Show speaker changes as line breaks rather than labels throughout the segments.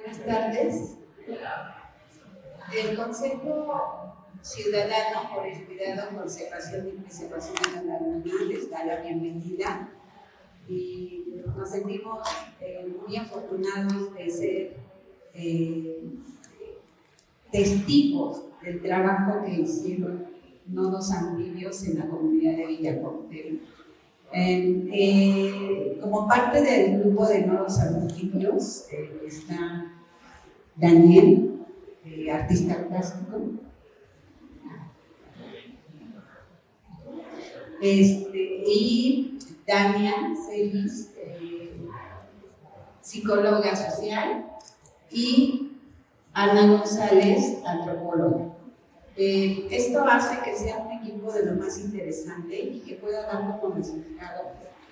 Buenas tardes. El Consejo Ciudadano por el Cuidado, Conservación y Preservación de la Laguna les da la bienvenida y nos sentimos muy afortunados de ser testigos del trabajo que hicieron nodos anfibios en la comunidad de Villa Cuauhtémoc. Como parte del grupo de nodos anfibios está Daniel, artista plástico, y Dania Celis, psicóloga social, y Ana González, antropóloga. Esto hace que sea un equipo de lo más interesante y que pueda dar como resultado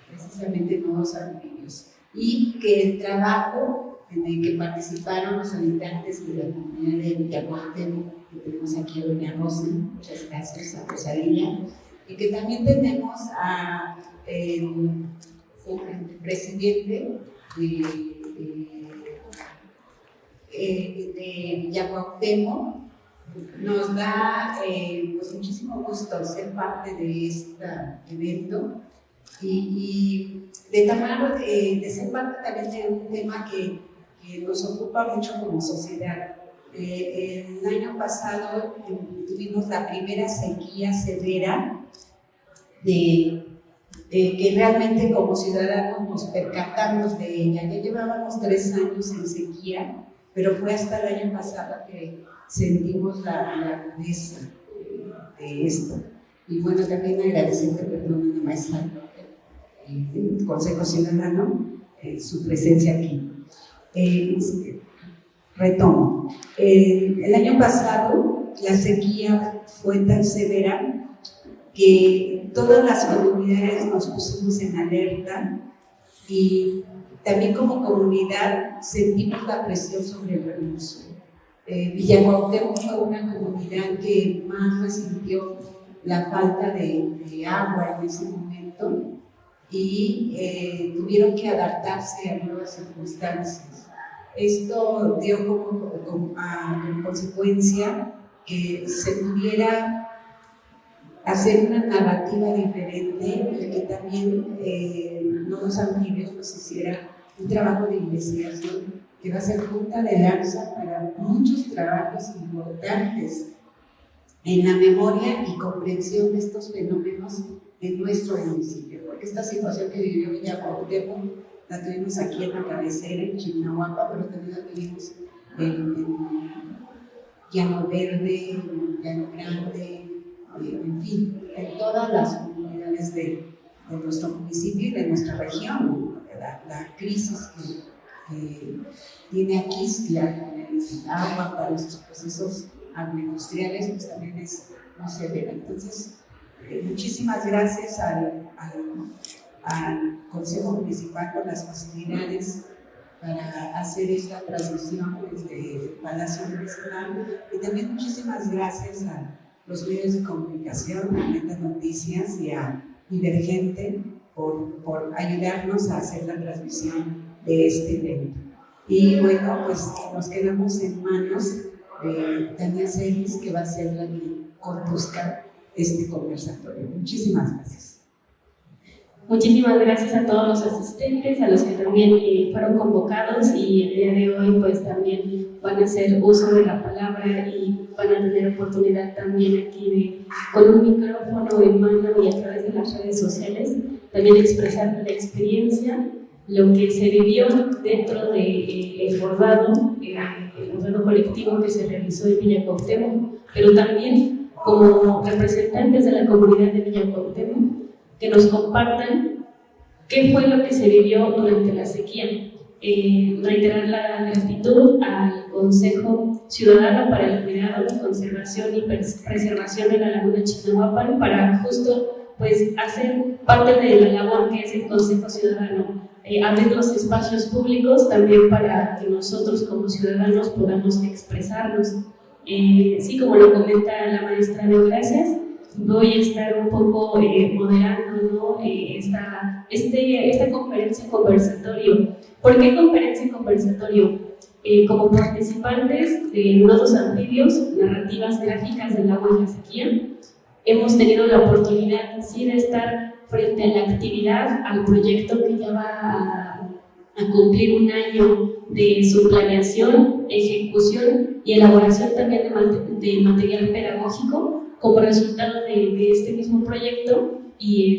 precisamente nodos anfibios, y que el trabajo en el que participaron los habitantes de la comunidad de Villa Cuauhtémoc, que tenemos aquí a doña Rosa, muchas gracias, a Rosalía, y que también tenemos a el presidente de Villa Cuauhtémoc. Nos da pues muchísimo gusto ser parte de este evento y de ser parte también de un tema que nos ocupa mucho como sociedad. El año pasado tuvimos la primera sequía severa que realmente como ciudadanos nos percatamos de ella. Ya llevábamos 3 años en sequía, pero fue hasta el año pasado que sentimos la agudeza de esto. Y bueno, también agradecerle, perdón, a la maestra del Consejo Ciudadano, su presencia aquí. Retomo. El año pasado la sequía fue tan severa que todas las comunidades nos pusimos en alerta y también como comunidad sentimos la presión sobre el recurso. Villa Cuauhtémoc fue una comunidad que más resintió la falta de agua en ese momento y tuvieron que adaptarse a nuevas circunstancias. Esto dio como consecuencia que se pudiera hacer una narrativa diferente y que también Nodos Anfibios nos hiciera un trabajo de investigación que va a ser punta de lanza para muchos trabajos importantes en la memoria y comprensión de estos fenómenos en nuestro municipio, porque esta situación que vivió Villa Cuauhtémoc la tuvimos aquí en la cabecera, en Chignahuapa, pero también la tuvimos en Llano Verde, en Llano Grande, en fin, en todas las comunidades de nuestro municipio y de nuestra región. La crisis que tiene Aquisla con el agua para nuestros procesos agroindustriales, pues también es muy severa. Entonces, muchísimas gracias al Consejo Municipal por las facilidades para hacer esta transmisión desde el Palacio Municipal, y también muchísimas gracias a los medios de comunicación, a Meta Noticias y a Divergente por ayudarnos a hacer la transmisión de este evento. Y bueno, pues nos quedamos en manos de Dania Celis, que va a ser la que conduzca este conversatorio. Muchísimas gracias.
Muchísimas gracias a todos los asistentes, a los que también fueron convocados y el día de hoy pues también van a hacer uso de la palabra y van a tener oportunidad también aquí con un micrófono en mano y a través de las redes sociales también expresar la experiencia, lo que se vivió dentro del bordado colectivo que se realizó en Villa Cuauhtémoc, pero también como representantes de la comunidad de Villa Cuauhtémoc, que nos compartan qué fue lo que se vivió durante la sequía. Reiterar la gratitud al Consejo Ciudadano para el Cuidado, Conservación y Preservación de la Laguna Chignahuapan para justo pues, hacer parte de la labor que es el Consejo Ciudadano, abrir los espacios públicos también para que nosotros como ciudadanos podamos expresarnos. Sí, como lo comenta la maestra de Gracias, voy a estar un poco moderando, ¿no? esta conferencia conversatorio. ¿Por qué conferencia conversatorio? como participantes de Nodos Anfibios, narrativas gráficas del agua y la sequía, hemos tenido la oportunidad sí de estar frente a la actividad, al proyecto que ya va a cumplir un año de su planeación, ejecución y elaboración también de material pedagógico como resultado de este mismo proyecto. Y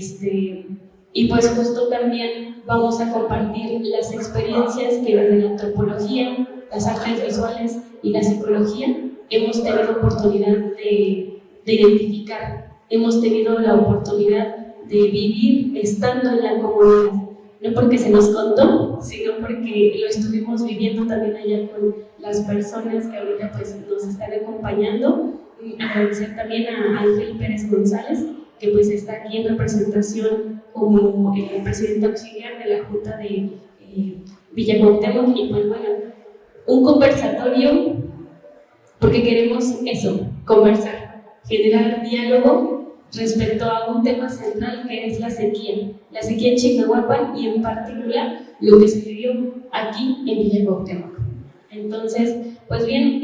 pues justo también vamos a compartir las experiencias que desde la antropología, las artes visuales y la psicología hemos tenido oportunidad de identificar, hemos tenido la oportunidad de vivir estando en la comunidad, no porque se nos contó, sino porque lo estuvimos viviendo también allá con las personas que ahorita pues nos están acompañando. Agradecer también a Ángel Pérez González, que pues está aquí en representación como presidente auxiliar de la Junta de Villa Cuauhtémoc, y pues bueno, un conversatorio porque queremos eso, conversar, generar diálogo respecto a un tema central que es la sequía en Chignahuapan y en particular lo que se vivió aquí en Villa Cuauhtémoc. Entonces, pues bien,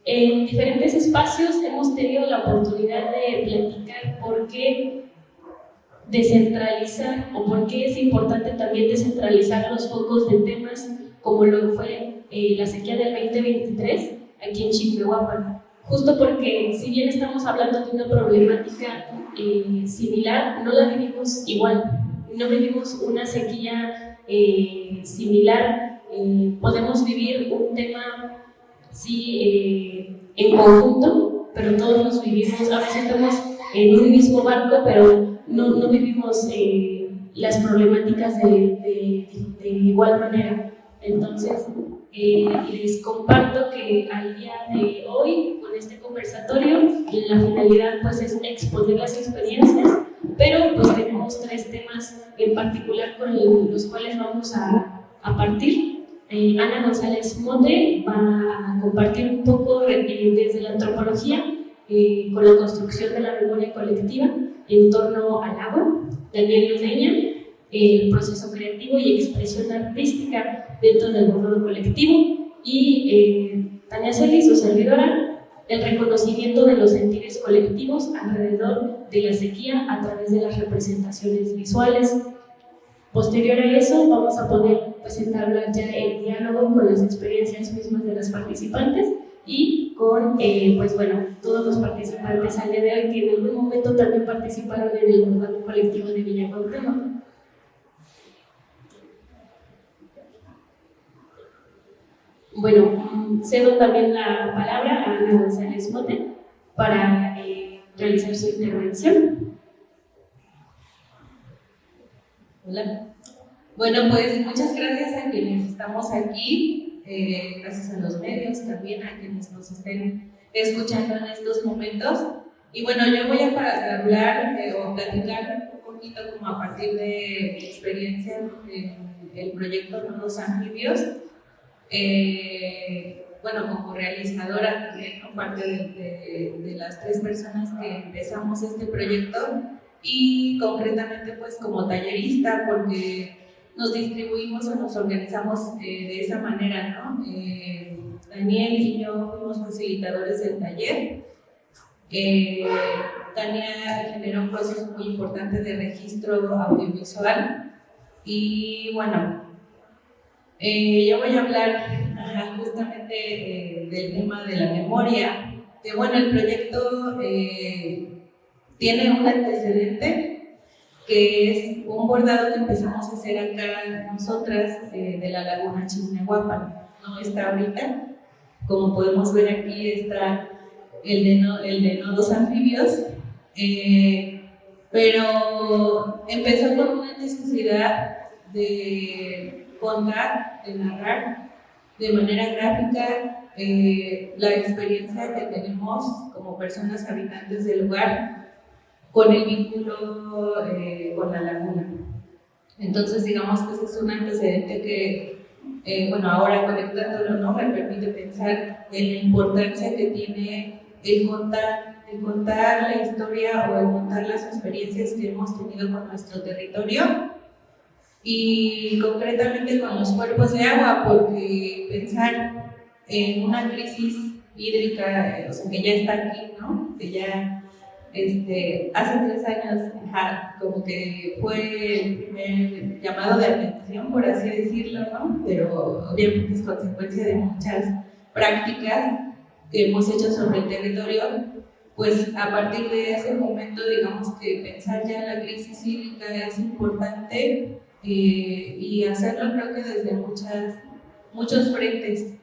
en diferentes espacios hemos tenido la oportunidad de platicar por qué descentralizar o por qué es importante también descentralizar los focos de temas como lo fue la sequía del 2023 aquí en Chignahuapan. Justo porque si bien estamos hablando de una problemática similar, no la vivimos igual, no vivimos una sequía similar, podemos vivir un tema sí en conjunto, pero todos nos vivimos, a veces estamos en un mismo barco, pero no vivimos las problemáticas de igual manera. Entonces, les comparto que al día de hoy, con este conversatorio, la finalidad pues es exponer las experiencias, pero pues tenemos 3 temas en particular con los cuales vamos a partir. Ana González Mote va a compartir un poco desde la antropología con la construcción de la memoria colectiva en torno al agua. Daniel Ludeña, el proceso creativo y expresión artística dentro del bordado colectivo, y Tania Celis, su servidora, el reconocimiento de los sentires colectivos alrededor de la sequía a través de las representaciones visuales. Posterior a eso, vamos a poder pues, entablar ya el diálogo con las experiencias mismas de las participantes y con, pues bueno, todos los participantes al día de hoy que en algún momento también participaron en el bordado colectivo de Villa Cuauhtémoc. Bueno, cedo también la palabra a Ana González Mote para realizar su intervención.
Hola. Bueno, pues muchas gracias a quienes estamos aquí, gracias a los medios también, a quienes nos estén escuchando en estos momentos. Y bueno, yo voy a hablar o platicar un poquito como a partir de mi experiencia en el proyecto Nodos Anfibios. Bueno, como realizadora también, ¿no? Parte de las 3 personas que empezamos este proyecto, y concretamente pues como tallerista, porque nos distribuimos o nos organizamos de esa manera, ¿no? Daniel y yo fuimos facilitadores del taller. Tania generó un proceso muy importante de registro audiovisual, y bueno, yo voy a hablar justamente del tema de la memoria, que bueno, el proyecto tiene un antecedente que es un bordado que empezamos a hacer acá nosotras de la Laguna Chignahuapan. No está ahorita, como podemos ver aquí está el de Nodos Anfibios, pero empezó con una necesidad de contar, de narrar de manera gráfica la experiencia que tenemos como personas habitantes del lugar con el vínculo con la laguna. Entonces, digamos que ese es un antecedente que, bueno, ahora conectándolo, ¿no? Me permite pensar en la importancia que tiene el contar la historia o el contar las experiencias que hemos tenido con nuestro territorio. y concretamente con los cuerpos de agua, porque pensar en una crisis hídrica, o sea, que ya está aquí, ¿no? Que ya hace 3 años, como que fue el primer llamado de atención, por así decirlo, ¿no? Pero obviamente es consecuencia de muchas prácticas que hemos hecho sobre el territorio. Pues a partir de ese momento, digamos que pensar ya en la crisis hídrica es importante, y hacerlo creo que desde muchos frentes.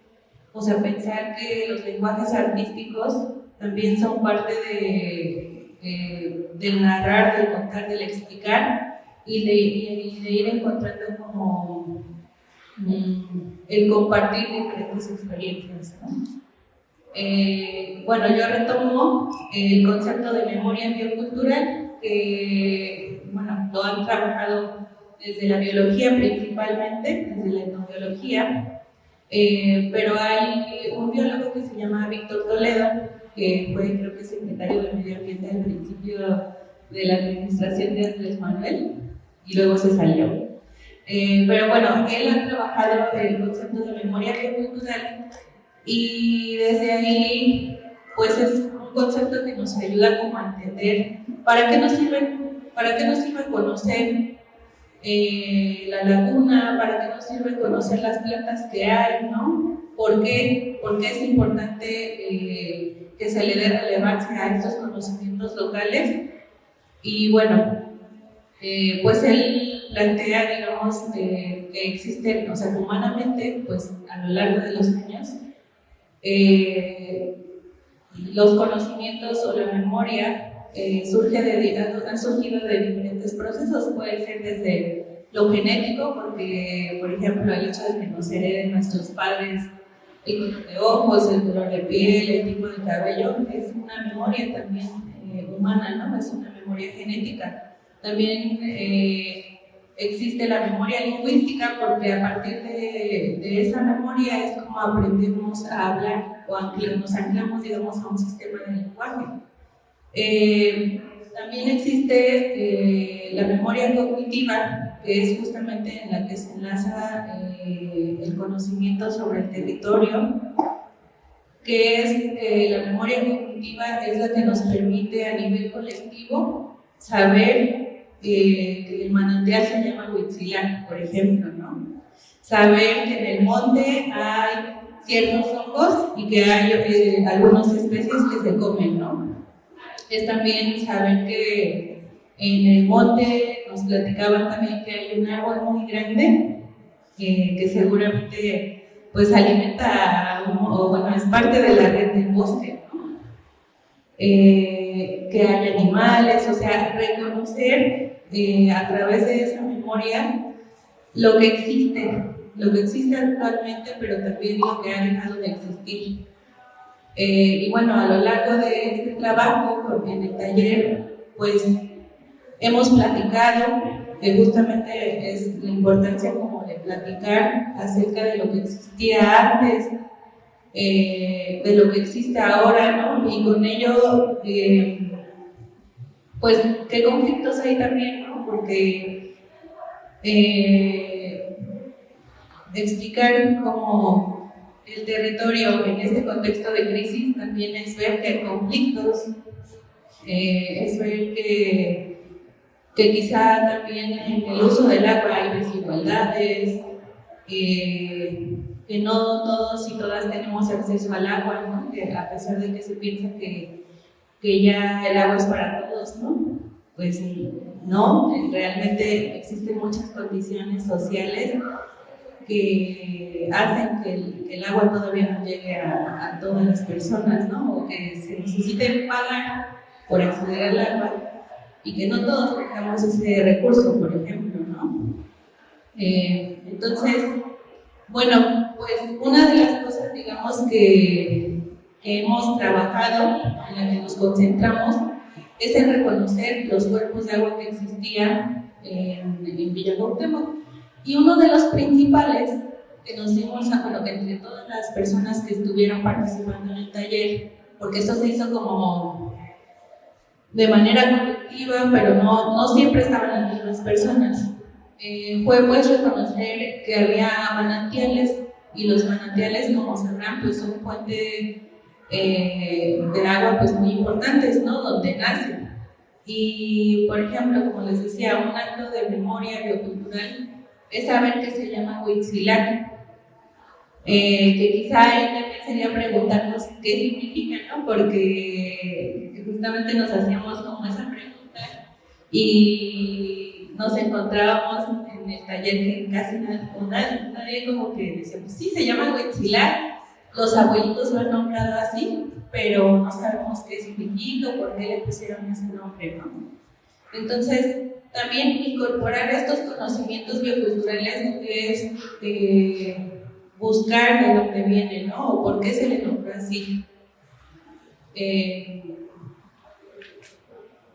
O sea, pensar que los lenguajes artísticos también son parte del narrar, del contar, del explicar y de ir encontrando como el compartir diferentes experiencias, ¿no? Bueno, yo retomo el concepto de memoria biocultural, que bueno, lo han trabajado desde la biología principalmente, desde la etnobiología, pero hay un biólogo que se llama Víctor Toledo, que fue, creo que, secretario de Medio Ambiente al principio de la administración de Andrés Manuel y luego se salió. Pero bueno, él ha trabajado el concepto de memoria biocultural y desde ahí pues es un concepto que nos ayuda como a entender para qué nos sirve conocer la laguna, para qué nos sirve conocer las plantas que hay, ¿no? ¿Por qué es importante que se le dé relevancia a estos conocimientos locales? Y bueno, pues él plantea, digamos, que existen, o sea, humanamente, pues a lo largo de los años, los conocimientos o la memoria han surgido de diferentes procesos. Puede ser desde lo genético, porque, por ejemplo, el hecho de que nos hereden nuestros padres el color de ojos, el color de piel, el tipo de cabello, es una memoria también humana, ¿no? Es una memoria genética. También existe la memoria lingüística, porque a partir de esa memoria es como aprendemos a hablar o nos anclamos, digamos, a un sistema de lenguaje. También existe la memoria cognitiva, que es justamente en la que se enlaza el conocimiento sobre el territorio, que es la memoria cognitiva, es la que nos permite a nivel colectivo saber que el manantial se llama Huitzilán, por ejemplo, ¿no? Saber que en el monte hay ciertos hongos y que hay algunas especies que se comen, ¿no? Es también saber que en el monte nos platicaban también que hay un árbol muy grande que seguramente pues alimenta, o bueno, es parte de la red del bosque, ¿no? Que hay animales, o sea, reconocer a través de esa memoria lo que existe actualmente, pero también lo que ha dejado de existir. Y bueno, a lo largo de este trabajo en el taller, pues hemos platicado, que justamente es la importancia como de platicar acerca de lo que existía antes, de lo que existe ahora, ¿no? Y con ello, pues, ¿qué conflictos hay también, ¿no? Porque explicar cómo el territorio en este contexto de crisis también es ver que hay conflictos, es ver que quizá también en el uso del agua hay desigualdades, que no todos y todas tenemos acceso al agua, ¿no? Que a pesar de que se piensa que ya el agua es para todos, ¿no? Pues no, realmente existen muchas condiciones sociales que hacen que el agua todavía no llegue a todas las personas, ¿no? O que se necesite pagar por acceder al agua y que no todos tengamos ese recurso, por ejemplo, ¿no? Entonces, bueno, pues una de las cosas, digamos, que hemos trabajado, en la que nos concentramos, es en reconocer los cuerpos de agua que existían en Villa Cuauhtémoc. Y uno de los principales que nos dimos bueno, que entre todas las personas que estuvieron participando en el taller, porque esto se hizo como de manera colectiva, pero no siempre estaban las mismas personas. fue pues reconocer que había manantiales, y los manantiales, como sabrán, pues son fuente de agua pues muy importantes, ¿no? Donde nacen. Y por ejemplo, como les decía, un acto de memoria biocultural es saber que se llama Huitzilac, que quizá ahí también sería preguntarnos qué significa, ¿no? Porque justamente nos hacíamos como esa pregunta y nos encontrábamos en el taller que casi nadie como que decía, pues sí, se llama Huitzilac, los abuelitos lo han nombrado así, pero no sabemos qué significa, por qué le pusieron ese nombre, ¿no? Entonces, también incorporar estos conocimientos bioculturales es buscar de dónde viene, ¿no? O por qué se le nombró así.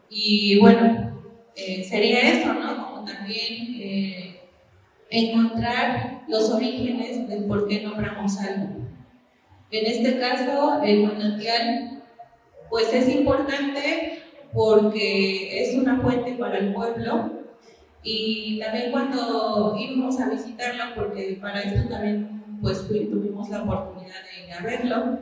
Y bueno, sería eso, ¿no? Como también encontrar los orígenes del por qué nombramos algo. En este caso, el manantial, pues es importante porque es una fuente para el pueblo, y también cuando íbamos a visitarlo, porque para esto también pues tuvimos la oportunidad de ir a verlo,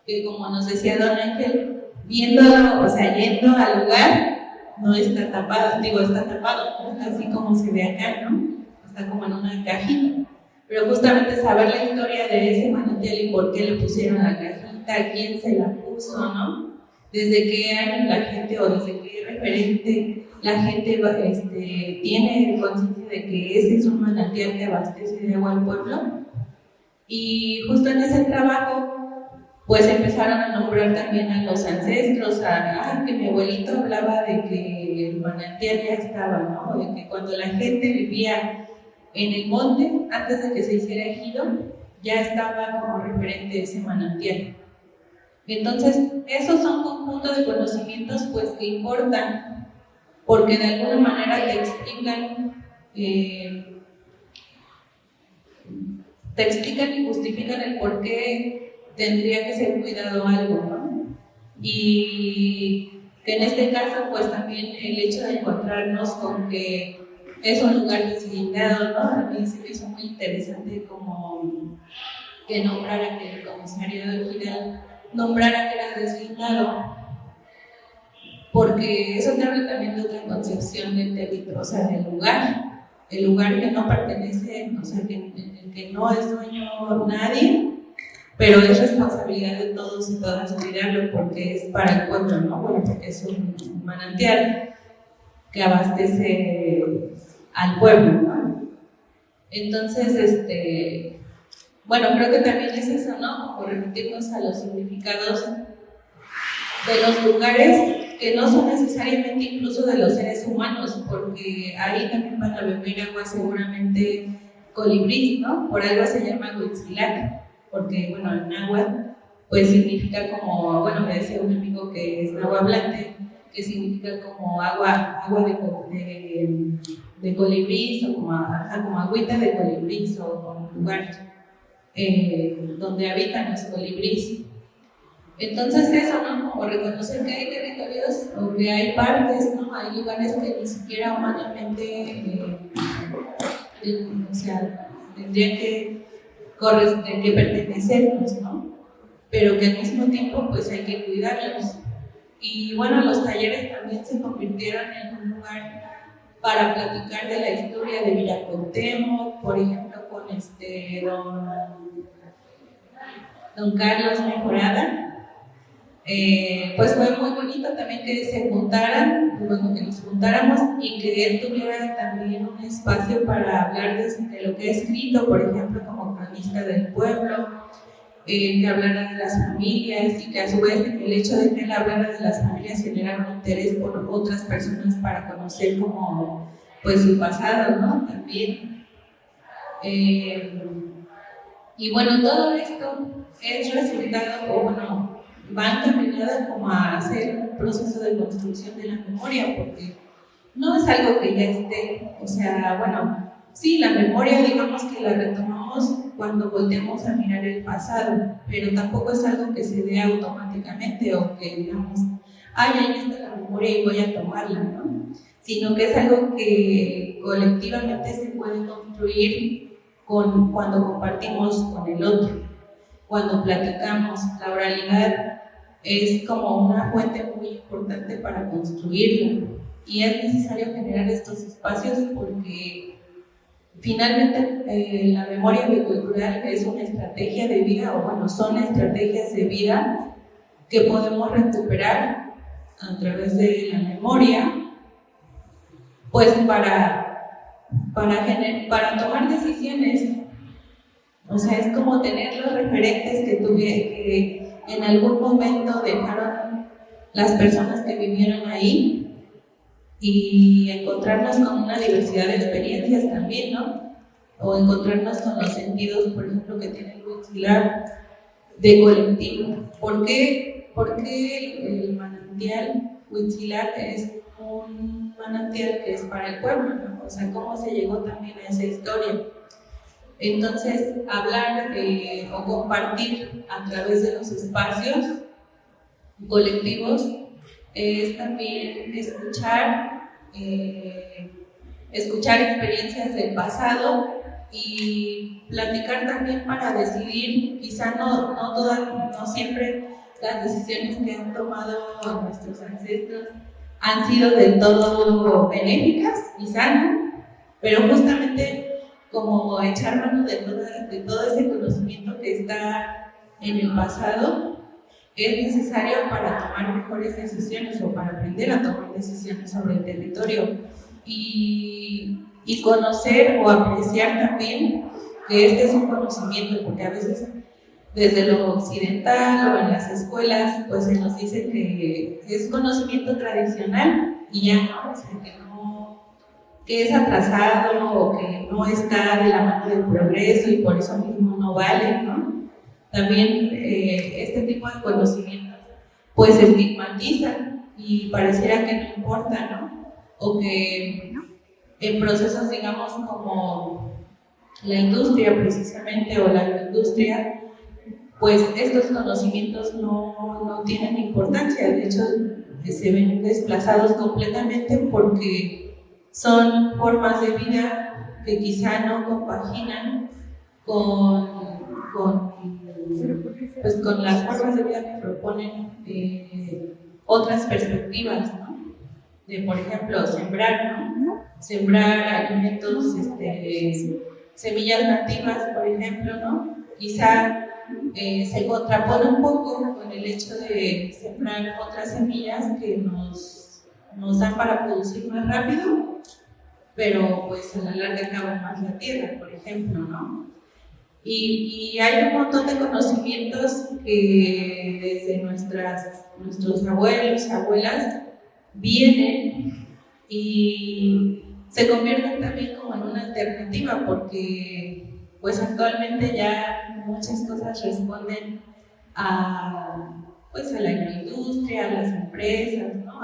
que como nos decía don Ángel, viéndolo, o sea, yendo al lugar, no está tapado, está tapado, no está así como se ve acá, ¿no? Está como en una cajita. Pero justamente saber la historia de ese manantial y por qué le pusieron la cajita, quién se la puso, ¿no? Desde qué año la gente, o desde qué referente la gente tiene conciencia de que ese es un manantial que abastece de agua al pueblo. Y justo en ese trabajo, pues empezaron a nombrar también a los ancestros, que mi abuelito hablaba de que el manantial ya estaba, ¿no? De que cuando la gente vivía en el monte, antes de que se hiciera ejido, ya estaba como referente ese manantial. Entonces, esos son conjuntos de conocimientos pues que importan, porque de alguna manera te explican y justifican el por qué tendría que ser cuidado algo, ¿no? Y que en este caso pues también el hecho de encontrarnos con que es un lugar deslindado, ¿no? A mí se me hizo muy interesante como que nombrara, que el comisario de Giral nombrara que era deslindado, porque eso te habla también de otra concepción del territorio, o sea, del lugar, el lugar que no pertenece, o sea, que no es dueño nadie, pero es responsabilidad de todos y todas cuidarlo porque es para el pueblo, ¿no? Bueno, porque es un manantial que abastece al pueblo, ¿no? Entonces, bueno, creo que también es eso, ¿no? Como remitirnos a los significados de los lugares que no son necesariamente incluso de los seres humanos, porque ahí también van a beber agua seguramente colibrís, ¿no? Por algo se llama Huitzilac, porque, bueno, en náhuatl, pues significa como, bueno, me decía un amigo que es náhuatl, que significa como agua de colibrís, o como agüita de colibrís, o como lugar donde habitan los colibrís. Entonces eso, ¿no? Como reconocer que hay territorios o que hay partes, ¿no? Hay lugares que ni siquiera humanamente, o sea, tendrían que pertenecernos, ¿no? Pero que al mismo tiempo pues hay que cuidarlos. Y bueno, los talleres también se convirtieron en un lugar para platicar de la historia de Viracontemo, por ejemplo, con don Carlos Mejorada. Pues fue muy bonito también que se juntaran, bueno, que nos juntáramos y que él tuviera también un espacio para hablar de lo que ha escrito, por ejemplo, como cronista del pueblo, que hablara de las familias, y que a su vez el hecho de que él hablara de las familias generara un interés por otras personas para conocer como pues su pasado, ¿no? También. Y bueno, todo esto es resultado, o bueno, va encaminada como a hacer un proceso de construcción de la memoria, porque no es algo que ya esté, o sea, bueno, sí, la memoria digamos que la retomamos cuando volteamos a mirar el pasado, pero tampoco es algo que se dé automáticamente o que digamos, ya está la memoria y voy a tomarla, ¿no? sino que es algo que colectivamente se puede construir cuando compartimos con el otro, cuando platicamos. La oralidad es como una fuente muy importante para construirla, y es necesario generar estos espacios porque finalmente la memoria bicultural es una estrategia de vida, o bueno, son estrategias de vida que podemos recuperar a través de la memoria, pues para tomar decisiones. O sea, es como tener los referentes que en algún momento dejaron las personas que vivieron ahí, y encontrarnos con una diversidad de experiencias también, ¿no? O encontrarnos con los sentidos, por ejemplo, que tiene el Huitzilar de colectivo. ¿Por qué el manantial Huitzilar es un manantial que es para el pueblo, ¿no? O sea, cómo se llegó también a esa historia. Entonces, hablar o compartir a través de los espacios colectivos es también escuchar experiencias del pasado y platicar también para decidir. Quizá no siempre las decisiones que han tomado nuestros ancestros han sido del todo benéficas, quizá no, pero justamente como echar mano de todo ese conocimiento que está en el pasado es necesario para tomar mejores decisiones, o para aprender a tomar decisiones sobre el territorio, y conocer o apreciar también que este es un conocimiento, porque a veces desde lo occidental o en las escuelas pues se nos dice que es conocimiento tradicional y ya no, o sea, que es atrasado o que no está de la mano del progreso y por eso mismo no vale, ¿no? También este tipo de conocimientos pues estigmatizan y pareciera que no importa, ¿no? O que en procesos, digamos, como la industria precisamente o la agroindustria, pues estos conocimientos no tienen importancia. De hecho, se ven desplazados completamente porque son formas de vida que quizá no compaginan con las formas de vida que proponen otras perspectivas, ¿no? De, por ejemplo, sembrar, ¿no? Sembrar alimentos, semillas nativas, por ejemplo, ¿no? Quizá se contrapone un poco con el hecho de sembrar otras semillas que nos dan para producir más rápido, pero pues a la larga acaban más la tierra, por ejemplo, ¿no? Y hay un montón de conocimientos que desde nuestros abuelos, abuelas, vienen y se convierten también como en una alternativa, porque pues actualmente ya muchas cosas responden pues a la agroindustria, a las empresas, ¿no?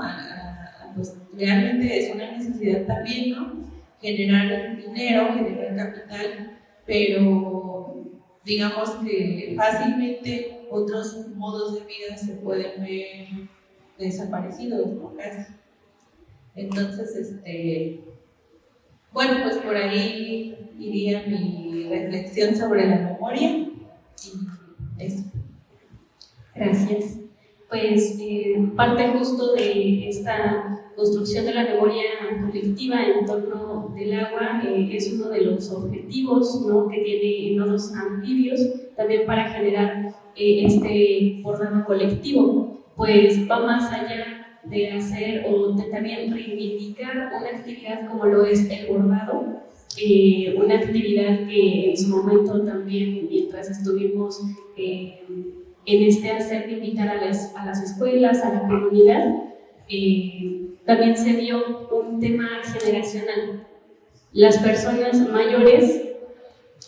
Pues realmente es una necesidad también, ¿no? Generar dinero, generar capital, pero digamos que fácilmente otros modos de vida se pueden ver desaparecidos, ¿no? Casi. Entonces, bueno, pues por ahí iría mi reflexión sobre la memoria y eso.
Gracias. Pues parte justo de esta construcción de la memoria colectiva en torno del agua es uno de los objetivos, ¿no?, que tiene Nodos Anfibios, también para generar este bordado colectivo, pues va más allá de hacer o de también reivindicar una actividad como lo es el bordado, una actividad que en su momento también, mientras estuvimos en este hacer de invitar a las escuelas, a la comunidad, también se dio un tema generacional. Las personas mayores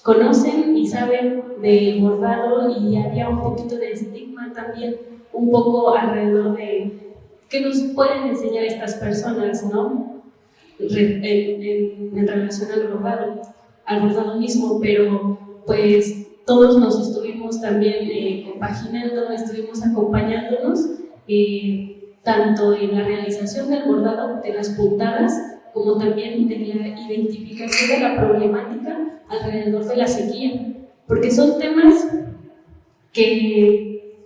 conocen y saben del bordado, y había un poquito de estigma también, un poco alrededor de qué nos pueden enseñar estas personas, ¿no? En relación al bordado mismo, pero pues todos nos estuvimos también compaginando, estuvimos acompañándonos tanto en la realización del bordado de las puntadas, como también de la identificación de la problemática alrededor de la sequía, porque son temas que,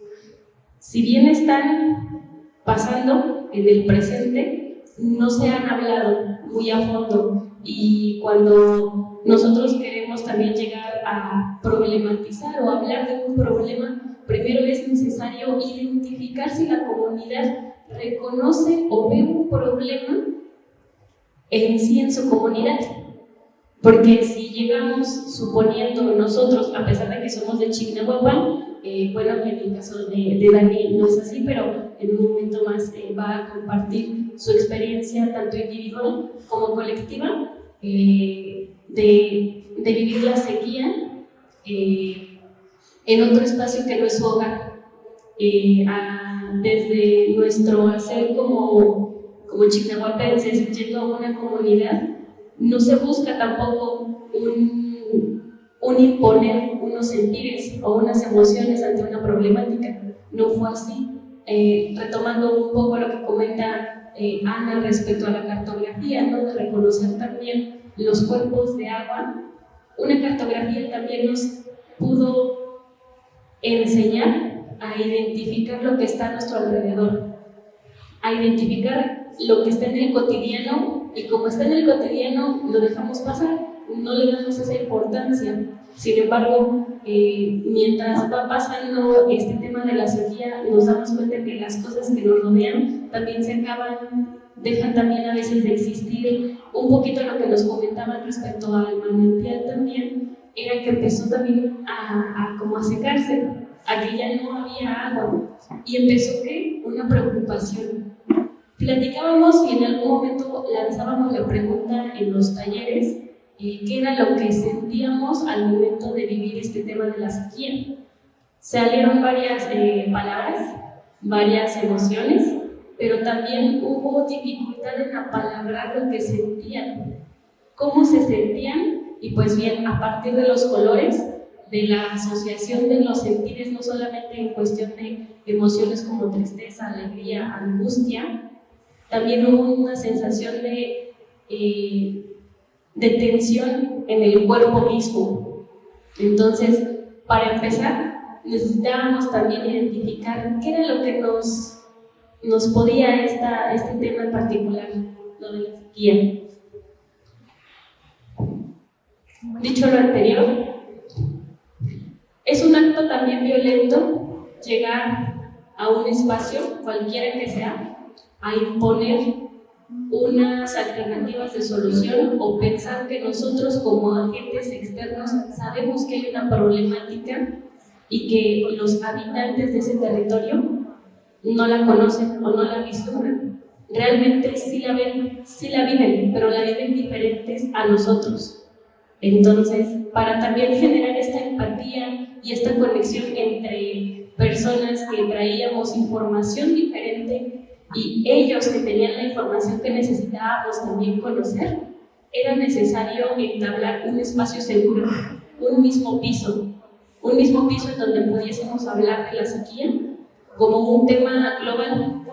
si bien están pasando en el presente, no se han hablado muy a fondo, y cuando nosotros queremos también llegar a problematizar o hablar de un problema, primero es necesario identificar si la comunidad reconoce o ve un problema en sí en su comunidad. Porque si llegamos suponiendo nosotros, a pesar de que somos de Chignahuapan, bueno, en el caso de Dani no es así, pero en un momento más va a compartir su experiencia tanto individual como colectiva de vivir la sequía en otro espacio que no es su hogar. Desde nuestro hacer como chignahuapenses, yendo a una comunidad, no se busca tampoco un imponer unos sentires o unas emociones ante una problemática. No fue así. Retomando un poco lo que comenta Ana respecto a la cartografía, ¿no? De reconocer también los cuerpos de agua, una cartografía también nos pudo enseñar a identificar lo que está a nuestro alrededor, a identificar lo que está en el cotidiano, y como está en el cotidiano lo dejamos pasar, no le damos esa importancia. Sin embargo, mientras va pasando este tema de la sequía, nos damos cuenta que las cosas que nos rodean también se acaban, dejan también a veces de existir. Un poquito lo que nos comentaban respecto al manantial también, era que empezó también como a secarse, a que ya no había agua, y empezó ¿qué? Una preocupación. Platicábamos y en algún momento lanzábamos la pregunta en los talleres, qué era lo que sentíamos al momento de vivir este tema de la sequía. Salieron varias palabras, varias emociones, pero también hubo dificultad en apalabrar lo que sentían, cómo se sentían, y pues bien, a partir de los colores, de la asociación de los sentires, no solamente en cuestión de emociones como tristeza, alegría, angustia, también hubo una sensación de tensión en el cuerpo mismo. Entonces, para empezar, necesitábamos también identificar qué era lo que nos podía este tema en particular, lo de la sequía. Dicho lo anterior, es un acto también violento llegar a un espacio, cualquiera que sea, a imponer unas alternativas de solución o pensar que nosotros como agentes externos sabemos que hay una problemática y que los habitantes de ese territorio no la conocen o no la vislumbran. Realmente sí la ven, sí la viven, pero la viven diferentes a nosotros. Entonces, para también generar esta empatía y esta conexión entre personas que traíamos información diferente y ellos que tenían la información que necesitábamos también conocer, era necesario entablar un espacio seguro, un mismo piso en donde pudiésemos hablar de la sequía como un tema global,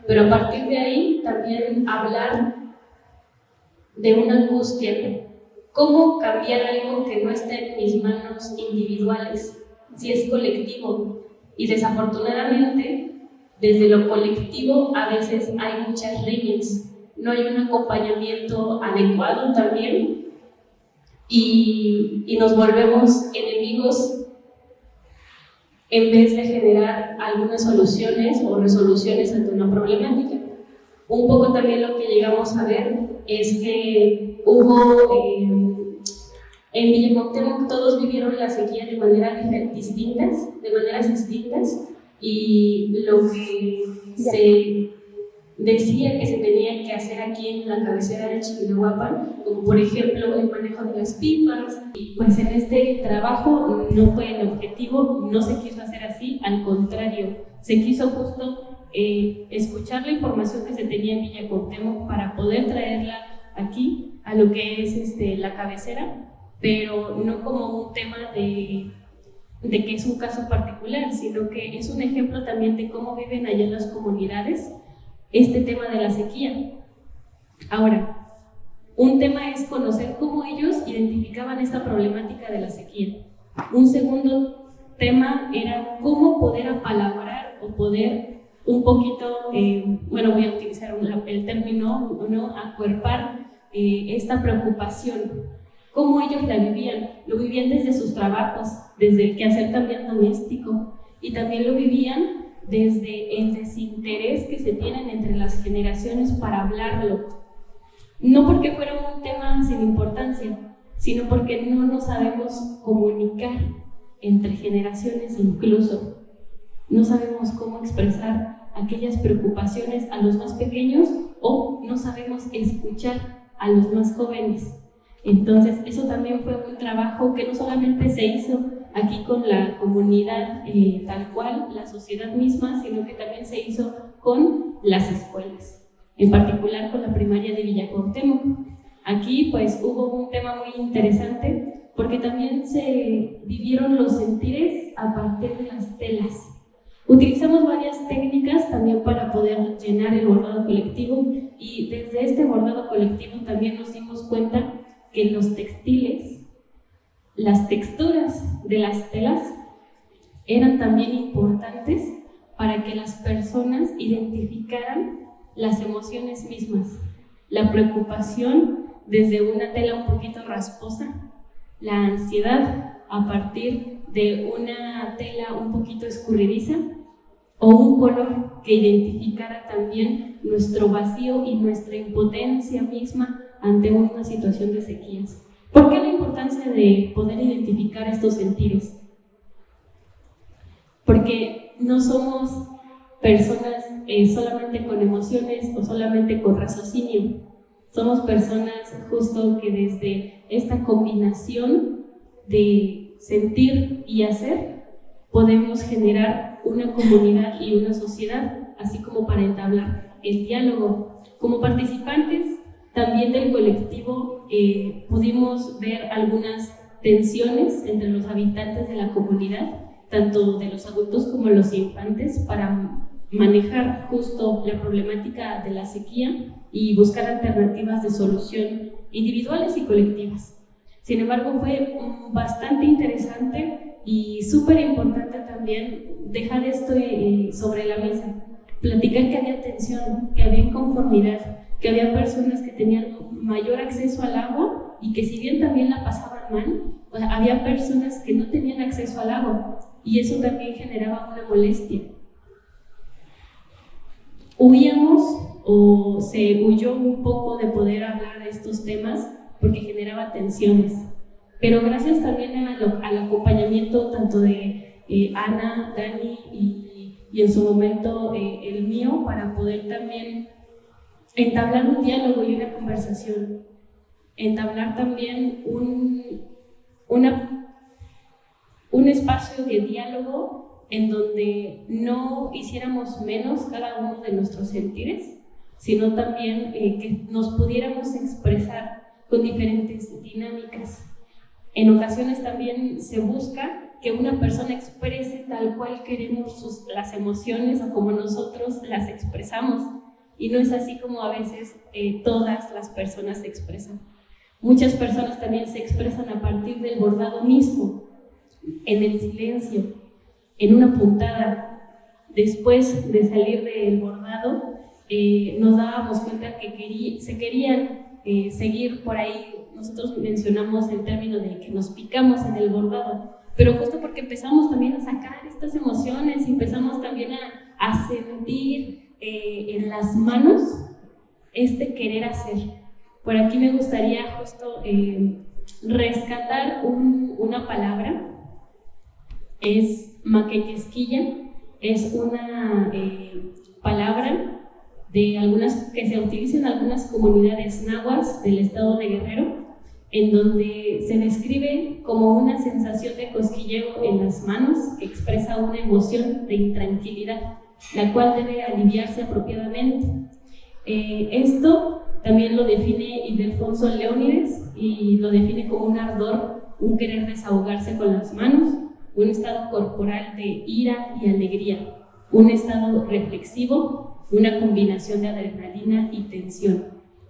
pero a partir de ahí también hablar de una angustia. ¿Cómo cambiar algo que no está en mis manos individuales, si es colectivo? Y desafortunadamente, desde lo colectivo a veces hay muchas riñas, no hay un acompañamiento adecuado también, y nos volvemos enemigos en vez de generar algunas soluciones o resoluciones ante una problemática. Un poco también lo que llegamos a ver es que hubo en Villa Cuauhtémoc, todos vivieron la sequía de maneras distintas, y lo que se decía que se tenía que hacer aquí en la cabecera de Chignahuapan, como por ejemplo el manejo de las pipas, y pues en este trabajo no fue el objetivo, no se quiso hacer así, al contrario, se quiso justo escuchar la información que se tenía en Villa Cuauhtémoc para poder traerla aquí a lo que es la cabecera, pero no como un tema de que es un caso particular, sino que es un ejemplo también de cómo viven allá las comunidades, este tema de la sequía. Ahora, un tema es conocer cómo ellos identificaban esta problemática de la sequía. Un segundo tema era cómo poder apalabrar o poder un poquito, voy a utilizar el término, ¿no?, acuerpar esta preocupación. Cómo ellos la vivían. Lo vivían desde sus trabajos, desde el quehacer también doméstico, y también lo vivían desde el desinterés que se tienen entre las generaciones para hablarlo. No porque fuera un tema sin importancia, sino porque no nos sabemos comunicar entre generaciones incluso. No sabemos cómo expresar aquellas preocupaciones a los más pequeños o no sabemos escuchar a los más jóvenes. Entonces, eso también fue un trabajo que no solamente se hizo aquí con la comunidad tal cual, la sociedad misma, sino que también se hizo con las escuelas, en particular con la primaria de Villa Cuauhtémoc. Aquí pues hubo un tema muy interesante porque también se vivieron los sentires a partir de las telas. Utilizamos varias técnicas también para poder llenar el bordado colectivo, y desde este bordado colectivo también nos dimos cuenta que los textiles, las texturas de las telas eran también importantes para que las personas identificaran las emociones mismas, la preocupación desde una tela un poquito rasposa, la ansiedad a partir de una tela un poquito escurridiza, o un color que identificara también nuestro vacío y nuestra impotencia misma ante una situación de sequías. ¿Por qué la importancia de poder identificar estos sentires? Porque no somos personas solamente con emociones o solamente con raciocinio. Somos personas justo que desde esta combinación de sentir y hacer podemos generar una comunidad y una sociedad, así como para entablar el diálogo. Como participantes también del colectivo pudimos ver algunas tensiones entre los habitantes de la comunidad, tanto de los adultos como los infantes, para manejar justo la problemática de la sequía y buscar alternativas de solución individuales y colectivas. Sin embargo, fue bastante interesante y súper importante también dejar esto sobre la mesa, platicar que había tensión, que había inconformidad, que había personas que tenían mayor acceso al agua y que si bien también la pasaban mal, pues había personas que no tenían acceso al agua y eso también generaba una molestia. Huíamos o se huyó un poco de poder hablar de estos temas porque generaba tensiones, pero gracias también al acompañamiento tanto de Ana, Dani y en su momento el mío, para poder también entablar un diálogo y una conversación, entablar también un espacio de diálogo en donde no hiciéramos menos cada uno de nuestros sentires, sino también que nos pudiéramos expresar con diferentes dinámicas. En ocasiones también se busca que una persona exprese tal cual queremos las emociones o como nosotros las expresamos, y no es así como a veces todas las personas se expresan. Muchas personas también se expresan a partir del bordado mismo, en el silencio, en una puntada. Después de salir del bordado, nos dábamos cuenta que se querían seguir por ahí. Nosotros mencionamos el término de que nos picamos en el bordado, pero justo porque empezamos también a sacar estas emociones y empezamos también a sentir en las manos este querer hacer. Por aquí me gustaría justo rescatar una palabra, es maqueñesquilla, es una palabra de algunas que se utiliza en algunas comunidades nahuas del estado de Guerrero, en donde se describe como una sensación de cosquilleo en las manos que expresa una emoción de intranquilidad, la cual debe aliviarse apropiadamente. Esto también lo define Ildefonso Leónides y lo define como un ardor, un querer desahogarse con las manos, un estado corporal de ira y alegría, un estado reflexivo una combinación de adrenalina y tensión,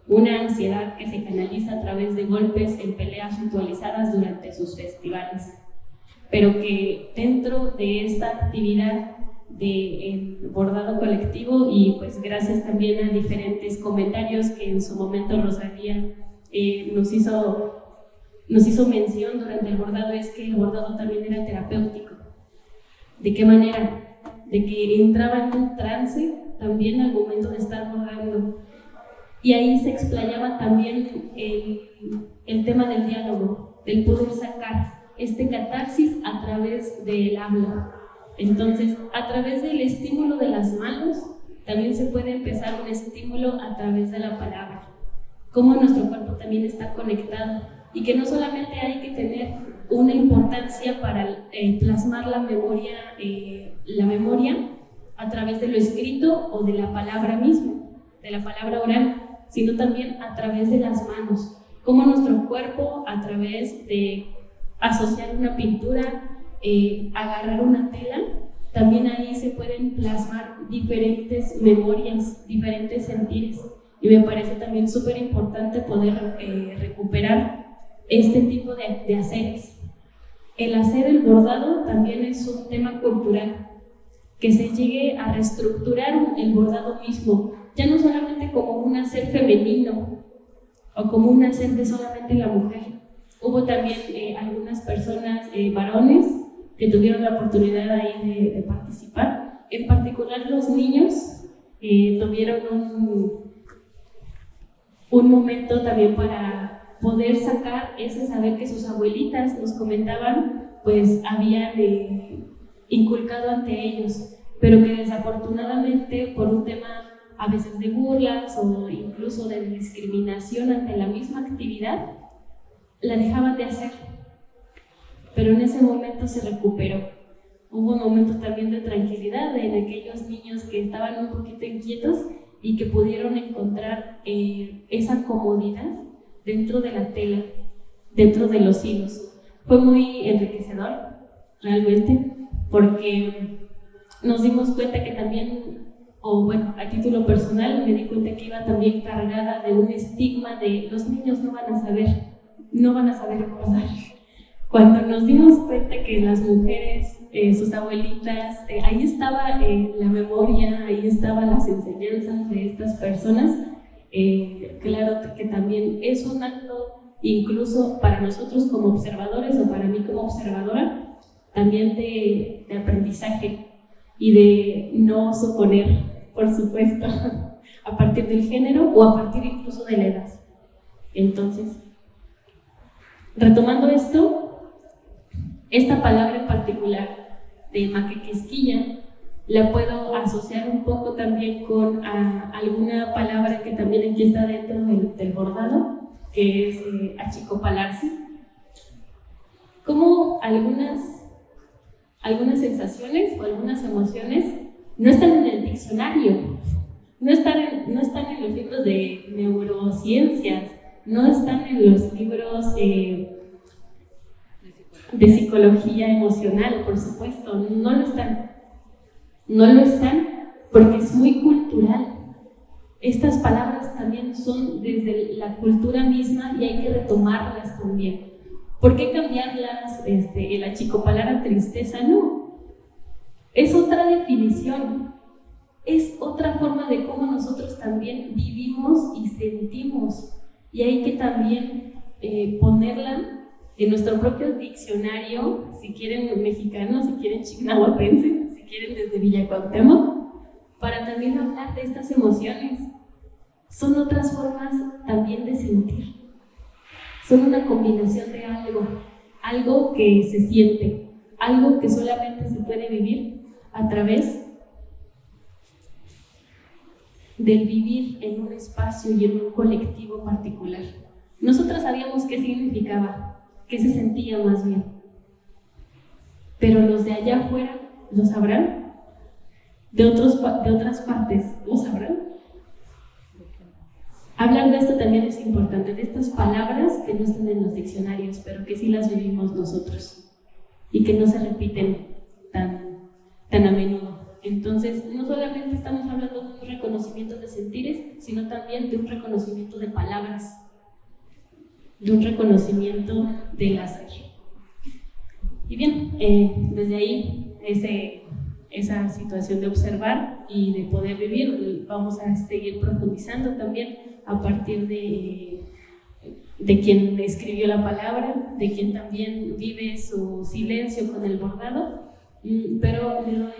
una ansiedad que se canaliza a través de golpes en peleas ritualizadas durante sus festivales, pero que dentro de esta actividad de bordado colectivo, y pues gracias también a diferentes comentarios que en su momento Rosalía nos hizo mención durante el bordado, es que el bordado también era terapéutico. ¿De qué manera? De que entraba en un trance también al momento de estar bordando, y ahí se explayaba también el tema del diálogo, del poder sacar este catarsis a través del habla. Entonces, a través del estímulo de las manos, también se puede empezar un estímulo a través de la palabra. Cómo nuestro cuerpo también está conectado, y que no solamente hay que tener una importancia para plasmar la memoria a través de lo escrito o de la palabra misma, de la palabra oral, sino también a través de las manos. Cómo nuestro cuerpo, a través de asociar una pintura, agarrar una tela, también ahí se pueden plasmar diferentes memorias, diferentes sentires. Y me parece también súper importante poder recuperar este tipo de haceres. El hacer el bordado también es un tema cultural, que se llegue a reestructurar el bordado mismo, ya no solamente como un hacer femenino o como un hacer de solamente la mujer. Hubo también algunas personas, varones, que tuvieron la oportunidad ahí de participar. En particular los niños tuvieron un momento también para poder sacar ese saber que sus abuelitas nos comentaban, pues habían inculcado ante ellos, pero que desafortunadamente por un tema a veces de burlas o incluso de discriminación ante la misma actividad, la dejaban de hacer. Pero en ese momento se recuperó. Hubo momentos también de tranquilidad en aquellos niños que estaban un poquito inquietos y que pudieron encontrar esa comodidad dentro de la tela, dentro de los hilos. Fue muy enriquecedor, realmente, porque nos dimos cuenta que también, o bueno, a título personal, me di cuenta que iba también cargada de un estigma de los niños no van a saber bordar. Cuando nos dimos cuenta que las mujeres, sus abuelitas, ahí estaba la memoria, ahí estaban las enseñanzas de estas personas, claro que también es un acto, incluso para nosotros como observadores o para mí como observadora, también de aprendizaje y de no suponer, por supuesto, a partir del género o a partir incluso de la edad. Entonces, retomando esto, esta palabra en particular de maquequesquilla la puedo asociar un poco también con alguna palabra que también aquí está dentro del bordado, que es achicopalarse. Como algunas sensaciones o algunas emociones no están en el diccionario, no están en los libros de neurociencias, no están en los libros de psicología emocional, por supuesto, no lo están porque es muy cultural. Estas palabras también son desde la cultura misma y hay que retomarlas también. ¿Por qué cambiarlas? El achicopalar a tristeza, no. Es otra definición, es otra forma de cómo nosotros también vivimos y sentimos, y hay que también ponerla en nuestro propio diccionario, si quieren mexicano, si quieren chignahuapense, si quieren desde Villa Cuauhtémoc, para también hablar de estas emociones. Son otras formas también de sentir, son una combinación de algo que se siente, algo que solamente se puede vivir a través del vivir en un espacio y en un colectivo particular. Nosotras sabíamos qué significaba, qué se sentía más bien, pero los de allá afuera lo sabrán, de otras partes lo sabrán. Hablar de esto también es importante, de estas palabras que no están en los diccionarios, pero que sí las vivimos nosotros y que no se repiten tan a menudo. Entonces, no solamente estamos hablando de un reconocimiento reconocimiento de sentires, sino también de un reconocimiento de palabras, de un reconocimiento del hacer. Y bien, desde ahí, esa situación de observar y de poder vivir, vamos a seguir profundizando también a partir de quien escribió la palabra, de quien también vive su silencio con el bordado, pero le doy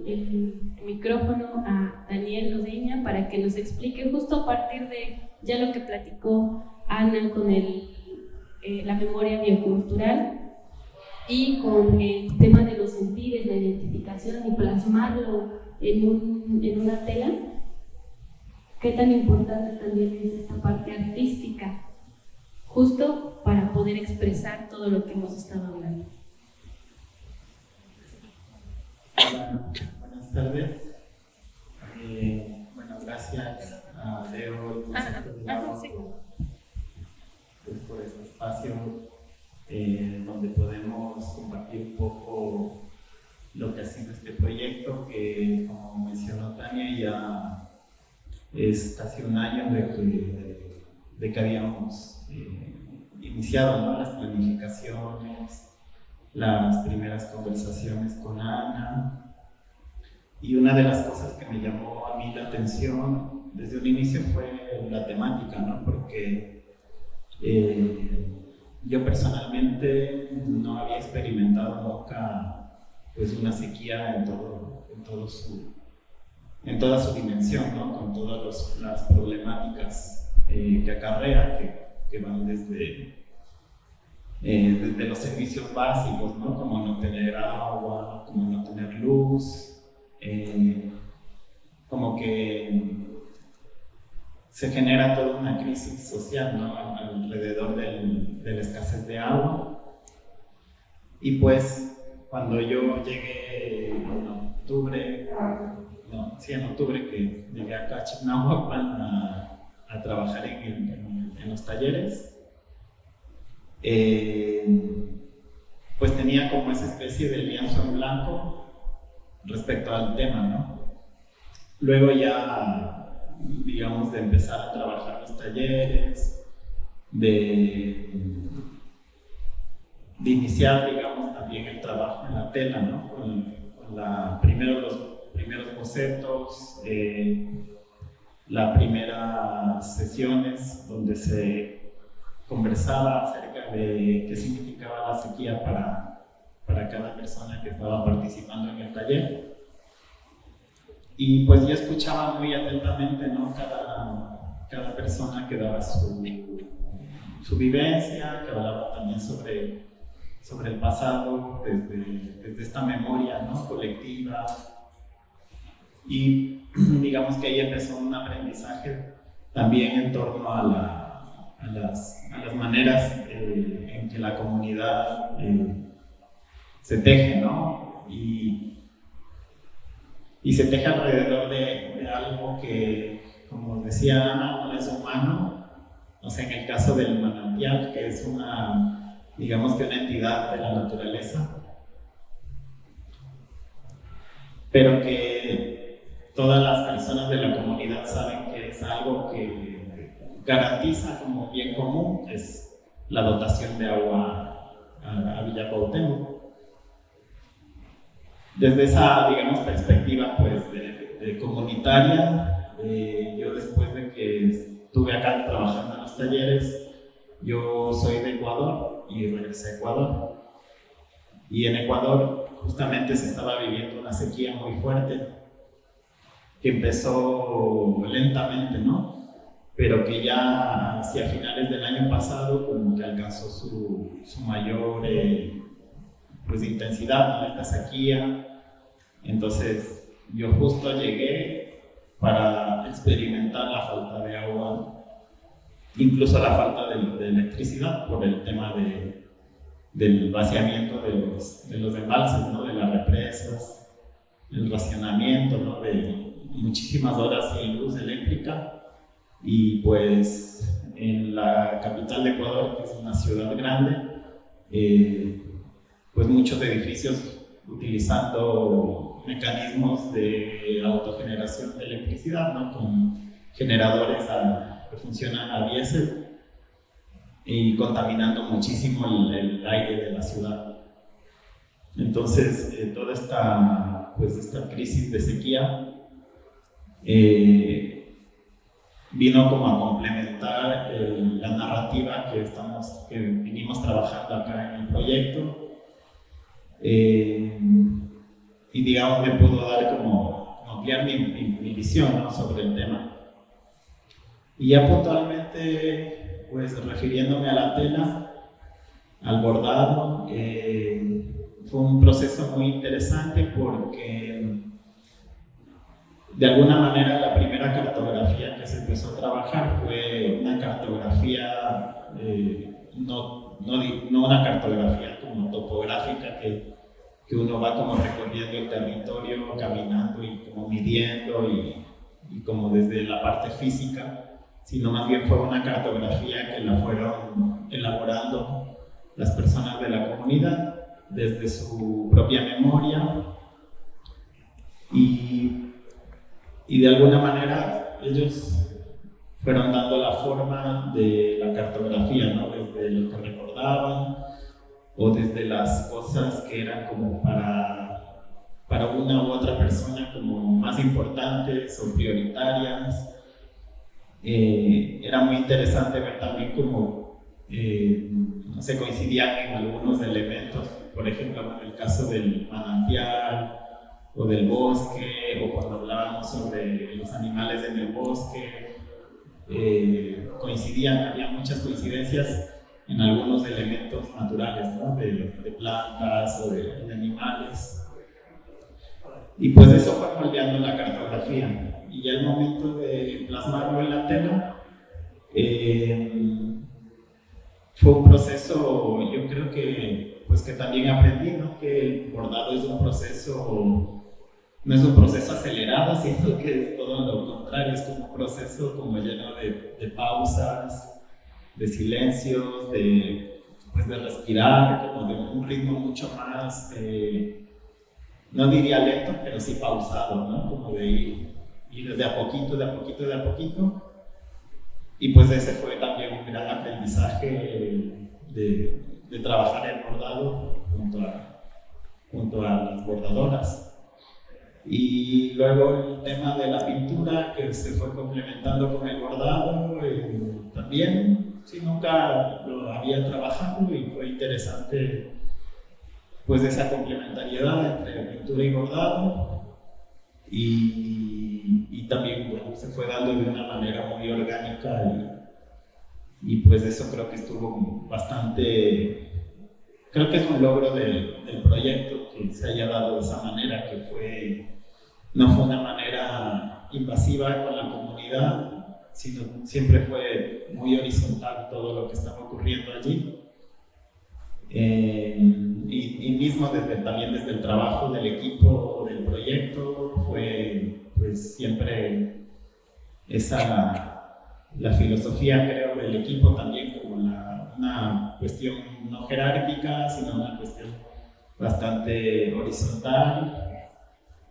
el micrófono a Daniel Odeña para que nos explique justo a partir de ya lo que platicó Ana con la memoria biocultural y con el tema de los sentires, la identificación y plasmarlo en una tela. ¿Qué tan importante también es esta parte artística? Justo para poder expresar todo lo que hemos estado hablando.
Hola, buenas tardes. Bueno, gracias a Leo pues, por este espacio donde podemos compartir un poco lo que ha sido este proyecto, que como mencionó Tania, ya es casi un año de que habíamos iniciado, ¿no?, las planificaciones, las primeras conversaciones con Ana. Y una de las cosas que me llamó a mí la atención desde un inicio fue la temática, ¿no? Porque yo personalmente no había experimentado nunca pues una sequía en toda su dimensión, ¿no? Con todas las problemáticas que acarrea, que van desde los servicios básicos, ¿no? Como no tener agua, como no tener luz, como que se genera toda una crisis social, ¿no?, alrededor de la escasez de agua. Y pues cuando yo llegué en octubre que llegué acá a Chignahuapan a trabajar en los talleres, pues tenía como esa especie de lienzo en blanco respecto al tema, ¿no? Luego ya, digamos, de empezar a trabajar los talleres, de iniciar, digamos, también el trabajo en la tela, ¿no? Primero los primeros bocetos, las primeras sesiones donde se conversaba acerca de qué significaba la sequía para cada persona que estaba participando en el taller. Y pues yo escuchaba muy atentamente, ¿no?, cada persona que daba su vivencia, que hablaba también sobre el pasado desde esta memoria, ¿no?, colectiva. Y digamos que ahí empezó un aprendizaje también en torno a las maneras en que la comunidad se teje, ¿no? Y se teje alrededor de algo que, como decía Ana, no es humano. O sea, en el caso del manantial, que es digamos que una entidad de la naturaleza, pero que todas las personas de la comunidad saben que es algo que garantiza como bien común, es la dotación de agua a Villa Cuauhtémoc. Desde esa, digamos, perspectiva pues de comunitaria, yo después de que estuve acá trabajando en los talleres, yo soy de Ecuador y regresé a Ecuador. Y en Ecuador justamente se estaba viviendo una sequía muy fuerte, que empezó lentamente, ¿no?, pero que ya hacia finales del año pasado como que alcanzó su mayor pues intensidad, ¿no?, esta sequía. Entonces yo justo llegué para experimentar la falta de agua, incluso la falta de electricidad por el tema del vaciamiento de los embalses, ¿no?, de las represas, el racionamiento, ¿no?, de muchísimas horas sin luz eléctrica. Y pues en la capital de Ecuador, que es una ciudad grande, pues muchos edificios utilizando mecanismos de autogeneración de electricidad, ¿no? Con generadores que funcionan a diésel y contaminando muchísimo el aire de la ciudad. Entonces, toda esta crisis de sequía vino como a complementar la narrativa que vinimos trabajando acá en el proyecto, y digamos me pudo dar como ampliar mi visión, ¿no? Sobre el tema. Y ya puntualmente, pues refiriéndome a la tela, al bordado, fue un proceso muy interesante porque de alguna manera la primera cartografía que se empezó a trabajar fue una cartografía, no una cartografía como topográfica que uno va como recorriendo el territorio, caminando y como midiendo y como desde la parte física, sino más bien fue una cartografía que la fueron elaborando las personas de la comunidad desde su propia memoria y de alguna manera ellos fueron dando la forma de la cartografía, ¿no? Desde lo que recordaban o desde las cosas que eran como para una u otra persona como más importantes o prioritarias. Era muy interesante ver también cómo no sé, coincidían en algunos elementos, por ejemplo en el caso del manantial o del bosque, o cuando hablábamos sobre los animales en el bosque, había muchas coincidencias en algunos elementos naturales, ¿no? de plantas o de animales. Y pues eso fue moldeando la cartografía. Y ya el momento de plasmarlo en la tela fue un proceso, yo creo que también aprendí, ¿no? Que el bordado es un proceso, no es un proceso acelerado, sino que es todo lo contrario, es como un proceso como lleno de pausas, de silencios, de respirar, como de un ritmo mucho más, no diría lento, pero sí pausado, ¿no? Como de ir de a poquito, de a poquito, de a poquito. Y pues ese fue también un gran aprendizaje de trabajar el bordado junto a las bordadoras. Y luego el tema de la pintura, que se fue complementando con el bordado, también, sí, nunca lo había trabajado y fue interesante pues esa complementariedad entre pintura y bordado. Y también, bueno, se fue dando de una manera muy orgánica y pues eso creo que estuvo bastante, creo que es un logro del proyecto que se haya dado de esa manera, que no fue una manera invasiva con la comunidad, sino siempre fue muy horizontal todo lo que estaba ocurriendo allí. Y mismo también desde el trabajo del equipo del proyecto fue pues siempre la filosofía, creo, del equipo también como una cuestión no jerárquica, sino una cuestión bastante horizontal,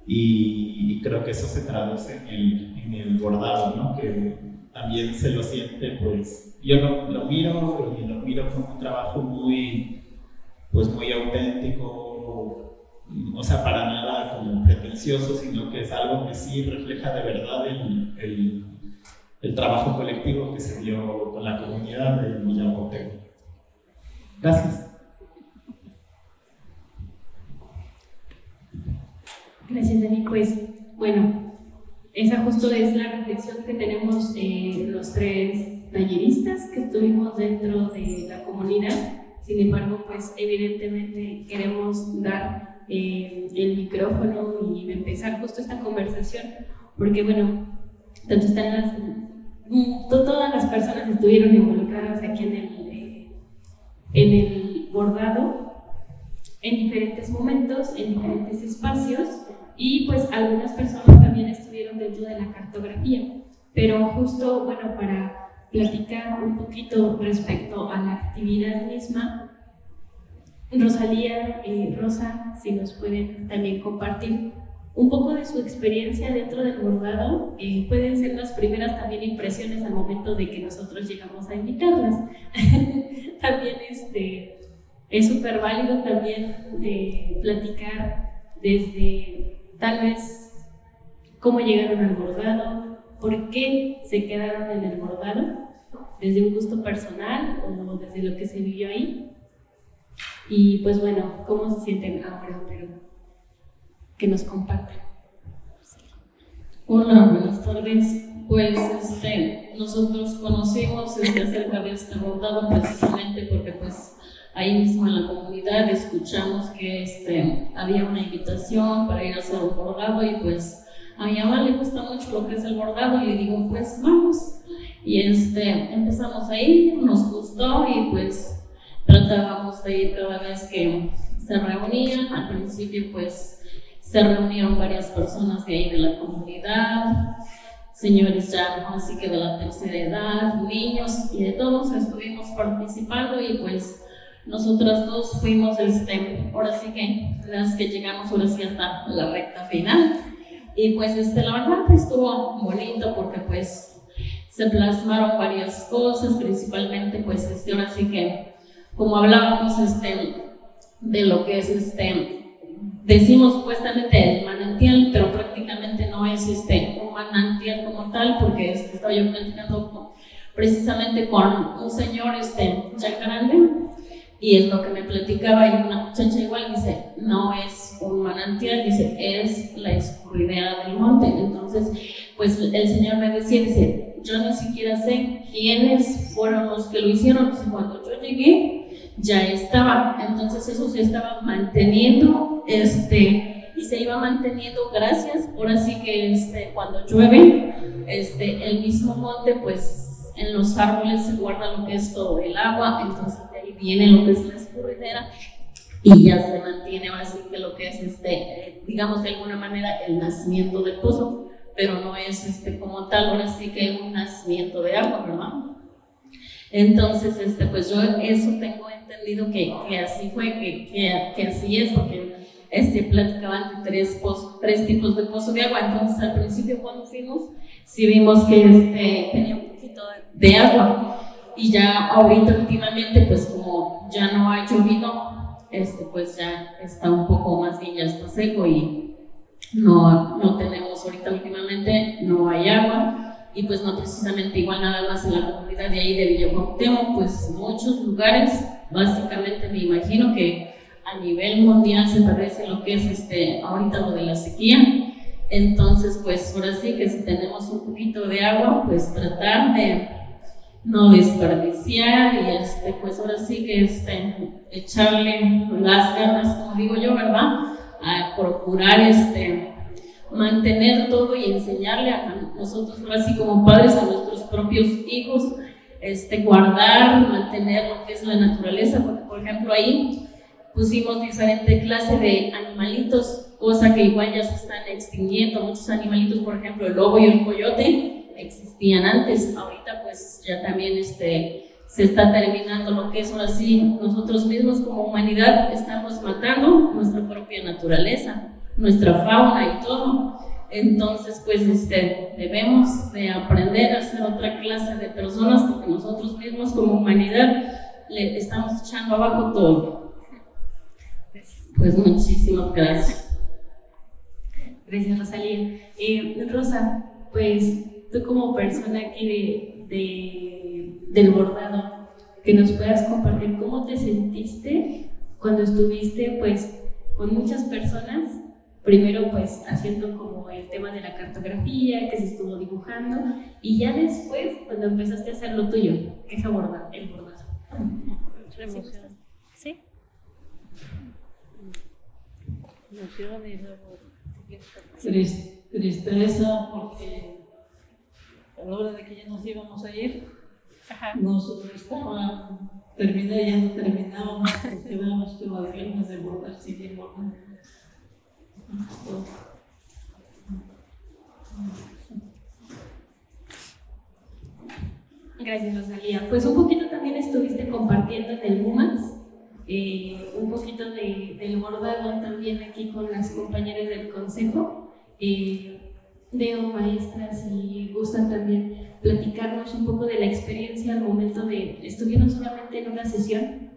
y creo que eso se traduce en el bordado, ¿no? Que también se lo siente, pues yo lo miro como un trabajo muy auténtico, o sea, para nada como pretencioso, sino que es algo que sí refleja de verdad el trabajo colectivo que se dio con la comunidad de Villapoteco. Gracias.
Gracias, Dani. Pues, bueno, esa justo es la reflexión que tenemos los tres talleristas que estuvimos dentro de la comunidad. Sin embargo, pues evidentemente queremos dar el micrófono y empezar justo esta conversación, porque bueno, tanto todas las personas estuvieron involucradas aquí en el bordado, en diferentes momentos, en diferentes espacios, y pues algunas personas también estuvieron dentro de la cartografía, pero justo, bueno, para platicar un poquito respecto a la actividad misma, Rosalía, Rosa, si nos pueden también compartir un poco de su experiencia dentro del bordado. Pueden ser las primeras también impresiones al momento de que nosotros llegamos a invitarlas. También es súper válido también platicar desde tal vez cómo llegaron al bordado, por qué se quedaron en el bordado, desde un gusto personal o desde lo que se vivió ahí. Y pues bueno, cómo se sienten ahora, pero que nos compartan.
Hola, buenas tardes. Pues nosotros conocimos acerca de este bordado precisamente porque pues ahí mismo en la comunidad escuchamos que había una invitación para ir a hacer un bordado y pues a mi mamá le gusta mucho lo que es el bordado y le digo pues vamos. Y empezamos a ir, nos gustó y pues tratábamos de ir cada vez que se reunían. Al principio pues se reunieron varias personas de ahí de la comunidad, señores ya así que de la tercera edad, niños y de todos estuvimos participando y pues nosotras dos fuimos ahora sí que las que llegamos ahora sí hasta la recta final y pues la verdad estuvo bonito porque pues se plasmaron varias cosas, principalmente pues ahora sí que como hablábamos de lo que es decimos supuestamente el manantial, pero prácticamente no es un manantial como tal, porque estaba yo platicando precisamente con un señor ya grande, y es lo que me platicaba, y una muchacha igual dice, no es un manantial, dice, es la escurridera del monte. Entonces, pues el señor me decía, dice, yo ni siquiera sé quiénes fueron los que lo hicieron, dice, cuando yo llegué, ya estaba, entonces eso se estaba manteniendo, y se iba manteniendo gracias, ahora sí que cuando llueve, el mismo monte, pues en los árboles se guarda lo que es todo el agua, entonces de ahí viene lo que es la escurridera y ya se mantiene ahora sí que lo que es digamos de alguna manera el nacimiento del pozo, pero no es como tal, ahora sí que un nacimiento de agua, ¿verdad? Entonces, pues yo eso tengo entendido que así fue, que así es, porque platicaban de tres tipos de pozo de agua. Entonces, al principio cuando fuimos, sí vimos que tenía un poquito de agua, y ya ahorita últimamente, pues como ya no ha llovido, pues ya está un poco más bien, ya está seco y no tenemos ahorita últimamente, no hay agua. Y pues no precisamente igual nada más en la comunidad de ahí de Villa Cuauhtémoc, pues muchos lugares, básicamente me imagino que a nivel mundial se parece lo que es ahorita lo de la sequía. Entonces pues ahora sí que si tenemos un poquito de agua, pues tratar de no desperdiciar y pues ahora sí que echarle las ganas, como digo yo, ¿verdad? A procurar mantener todo y enseñarle a nosotros, así como padres, a nuestros propios hijos, guardar, mantener lo que es la naturaleza, porque por ejemplo ahí pusimos diferente clase de animalitos, cosa que igual ya se están extinguiendo, muchos animalitos, por ejemplo el lobo y el coyote existían antes, ahorita pues ya también se está terminando lo que es ahora sí, nosotros mismos como humanidad estamos matando nuestra propia naturaleza, nuestra fauna y todo. Entonces pues debemos de aprender a ser otra clase de personas, porque nosotros mismos como humanidad le estamos echando abajo todo. Pues muchísimas gracias.
Gracias, Rosalía. Rosa, pues tú como persona aquí del bordado, que nos puedas compartir cómo te sentiste cuando estuviste pues con muchas personas. Primero pues haciendo como el tema de la cartografía, que se estuvo dibujando, y ya después cuando empezaste a hacer lo tuyo, que es el bordado.
¿Sí?
Tristeza porque a la hora de que ya nos íbamos a ir, nosotros ya no terminábamos, nos quedábamos con las ganas de bordar, seguir bordando.
Gracias, Rosalía. Pues un poquito también estuviste compartiendo en el MUMAS, un poquito del bordado también aquí con las compañeras del consejo. Deo, maestras, si gustan también platicarnos un poco de la experiencia al momento de, estuvieron solamente en una sesión,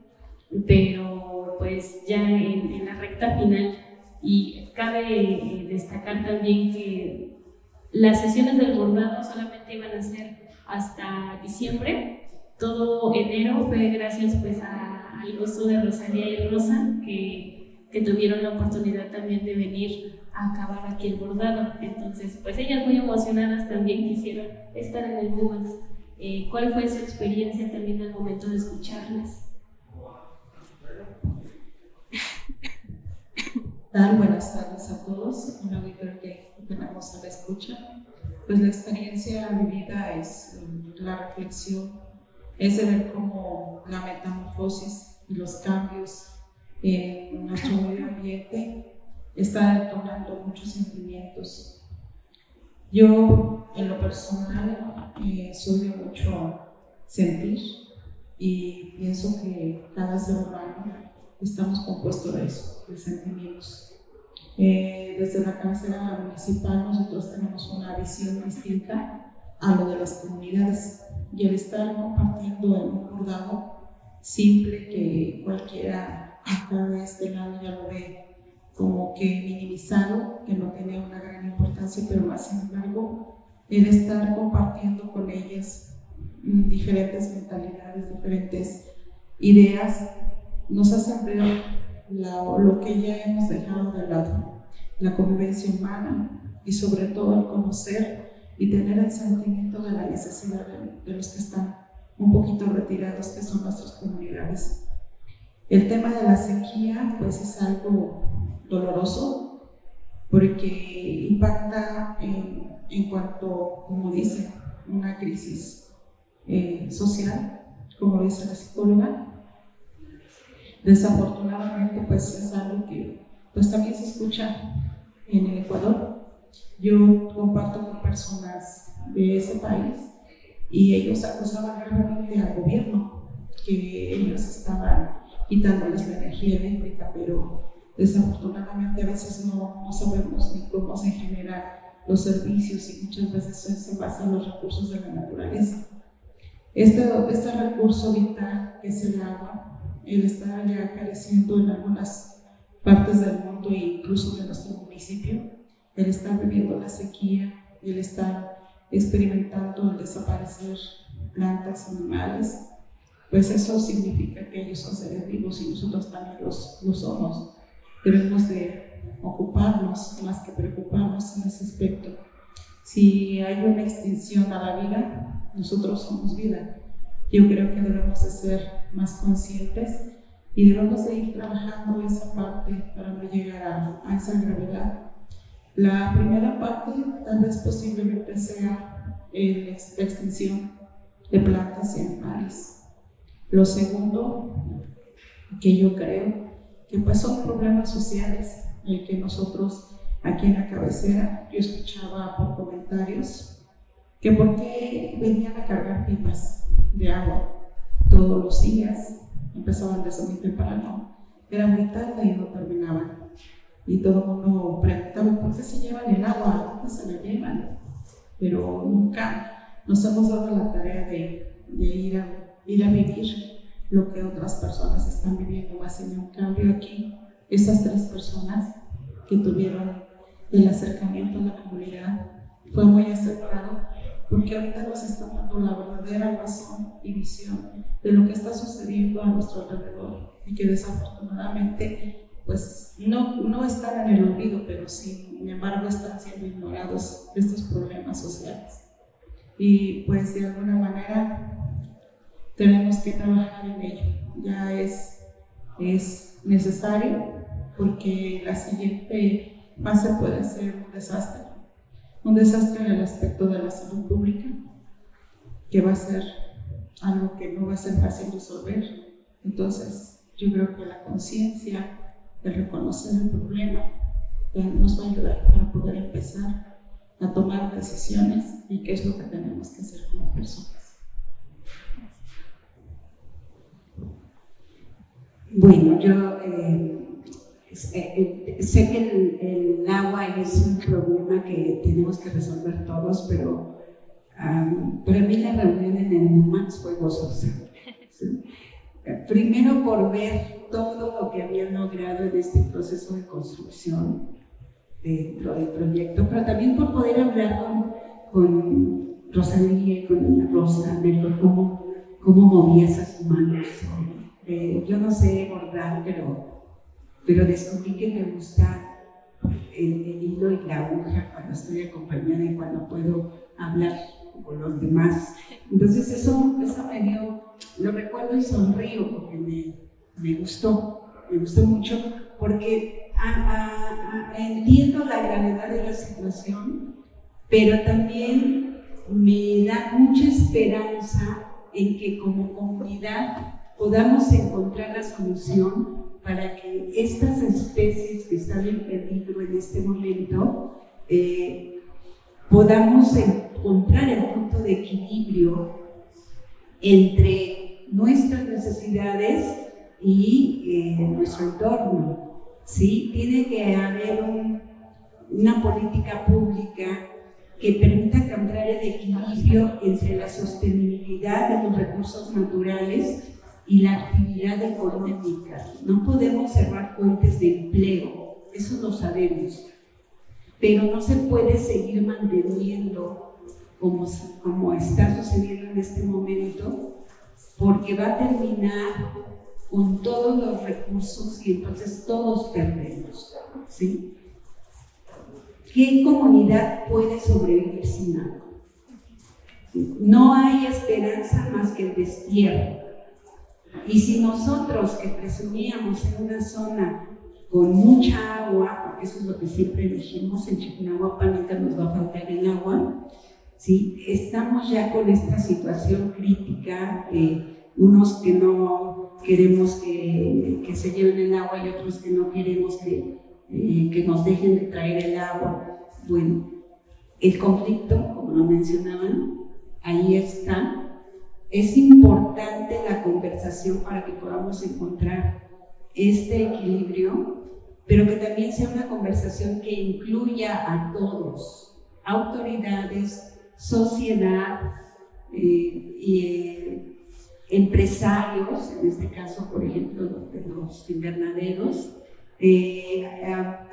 pero pues ya en la recta final, y cabe destacar también que las sesiones del bordado solamente iban a ser hasta diciembre. Todo enero fue gracias pues al gusto de Rosalía y Rosa que tuvieron la oportunidad también de venir a acabar aquí el bordado. Entonces pues ellas muy emocionadas también quisieron estar en el MUMAX. ¿Cuál fue su experiencia también al momento de escucharlas?
Buenas tardes a todos, un auditorio que tenemos a la escucha. Pues la experiencia vivida es la reflexión, es de ver cómo la metamorfosis y los cambios en nuestro medio ambiente están detonando muchos sentimientos. Yo, en lo personal, soy de mucho sentir y pienso que cada ser humano estamos compuestos de eso, de sentimientos. Desde la cabecera municipal nosotros tenemos una visión distinta a lo de las comunidades, y el estar compartiendo en un bordado simple que cualquiera acá de este lado ya lo ve como que minimizado, que no tiene una gran importancia, pero más sin embargo el estar compartiendo con ellas diferentes mentalidades, diferentes ideas, nos hacen ver lo que ya hemos dejado de lado, la convivencia humana y sobre todo el conocer y tener el sentimiento de la necesidad de los que están un poquito retirados, que son nuestras comunidades. El tema de la sequía pues es algo doloroso porque impacta en cuanto, como dice, una crisis social, como dice la psicóloga. Desafortunadamente pues es algo que pues también se escucha en el Ecuador. Yo comparto con personas de ese país y ellos acusaban gravemente al gobierno que ellos estaban quitándoles la energía eléctrica, pero desafortunadamente a veces no sabemos ni cómo se generan los servicios y muchas veces se basan en los recursos de la naturaleza. Este recurso vital que es el agua, él está ya careciendo en algunas partes del mundo e incluso de nuestro municipio. Él está viviendo la sequía, él está experimentando el desaparecer plantas, animales, pues eso significa que ellos son seres vivos y nosotros también lo somos. Debemos de ocuparnos más que preocuparnos en ese aspecto. Si hay una extinción a la vida, nosotros somos vida. Yo creo que debemos de ser más conscientes y debemos de ir trabajando esa parte para no llegar a esa gravedad. La primera parte tal vez posiblemente sea la extinción de plantas y animales. Lo segundo, que yo creo que pues son problemas sociales, el que nosotros aquí en la cabecera, yo escuchaba por comentarios que por qué venían a cargar pipas de agua todos los días, empezaban desde muy temprano, era muy tarde y no terminaban. Y todo el mundo preguntaba por qué se llevan el agua, ¿a dónde se la llevan? Pero nunca nos hemos dado la tarea de ir a vivir lo que otras personas están viviendo, más en un cambio aquí. Esas 3 personas que tuvieron el acercamiento a la comunidad fue muy acercado, porque ahorita nos están dando la verdadera razón y visión de lo que está sucediendo a nuestro alrededor y que desafortunadamente pues no están en el olvido, pero sin embargo están siendo ignorados estos problemas sociales. Y pues de alguna manera tenemos que trabajar en ello. Ya es necesario, porque la siguiente fase puede ser un desastre en el aspecto de la salud pública, que va a ser algo que no va a ser fácil resolver. Entonces yo creo que la conciencia, el reconocer el problema, nos va a ayudar para poder empezar a tomar decisiones y qué es lo que tenemos que hacer como personas.
Bueno, yo sé que el agua es un problema que tenemos que resolver todos, pero para mí la reunión en el MUMAX fue gozosa. ¿Sí? Primero por ver todo lo que habían logrado en este proceso de construcción dentro del proyecto, pero también por poder hablar con Rosalía y con Ana Rosa, ver cómo movía esas manos. Yo no sé bordar, pero descubrí que me gusta el hilo y la aguja cuando estoy acompañada y cuando puedo hablar con los demás. Entonces eso me dio, lo recuerdo y sonrío porque me gustó mucho, porque entiendo la gravedad de la situación, pero también me da mucha esperanza en que como comunidad podamos encontrar la solución para que estas especies que están en peligro en este momento podamos encontrar el punto de equilibrio entre nuestras necesidades y nuestro entorno. ¿Sí? Tiene que haber una política pública que permita encontrar el equilibrio entre la sostenibilidad de los recursos naturales y la actividad económica. No podemos cerrar fuentes de empleo, eso lo sabemos, pero no se puede seguir manteniendo como está sucediendo en este momento, porque va a terminar con todos los recursos y entonces todos perdemos, ¿sí? ¿Qué comunidad puede sobrevivir sin agua? No hay esperanza más que el destierro. Y si nosotros que presumíamos en una zona con mucha agua, porque eso es lo que siempre dijimos, en Chiconahuapan nunca nos va a faltar el agua, ¿sí? Estamos ya con esta situación crítica, unos que no queremos que se lleven el agua y otros que no queremos que nos dejen de traer el agua. Bueno, el conflicto, como lo mencionaban, ahí está. Es importante la conversación para que podamos encontrar este equilibrio, pero que también sea una conversación que incluya a todos, autoridades, sociedad y empresarios, en este caso, por ejemplo, de los invernaderos,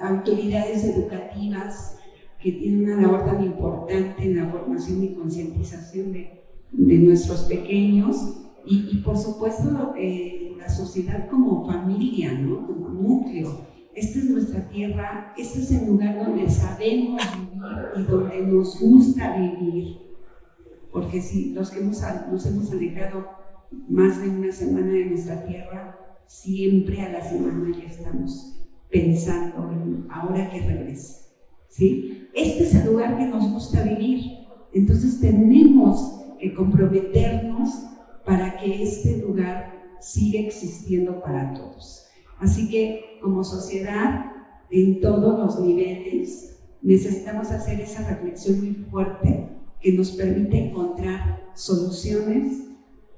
autoridades educativas que tienen una labor tan importante en la formación y concientización de nuestros pequeños y por supuesto la sociedad como familia, ¿no? Como núcleo. Esta es nuestra tierra, este es el lugar donde sabemos vivir y donde nos gusta vivir, porque si los que nos hemos alejado más de una semana de nuestra tierra, siempre a la semana ya estamos pensando en ahora que regrese, ¿sí? Este es el lugar que nos gusta vivir, entonces tenemos que comprometernos para que este lugar siga existiendo para todos. Así que como sociedad, en todos los niveles, necesitamos hacer esa reflexión muy fuerte que nos permite encontrar soluciones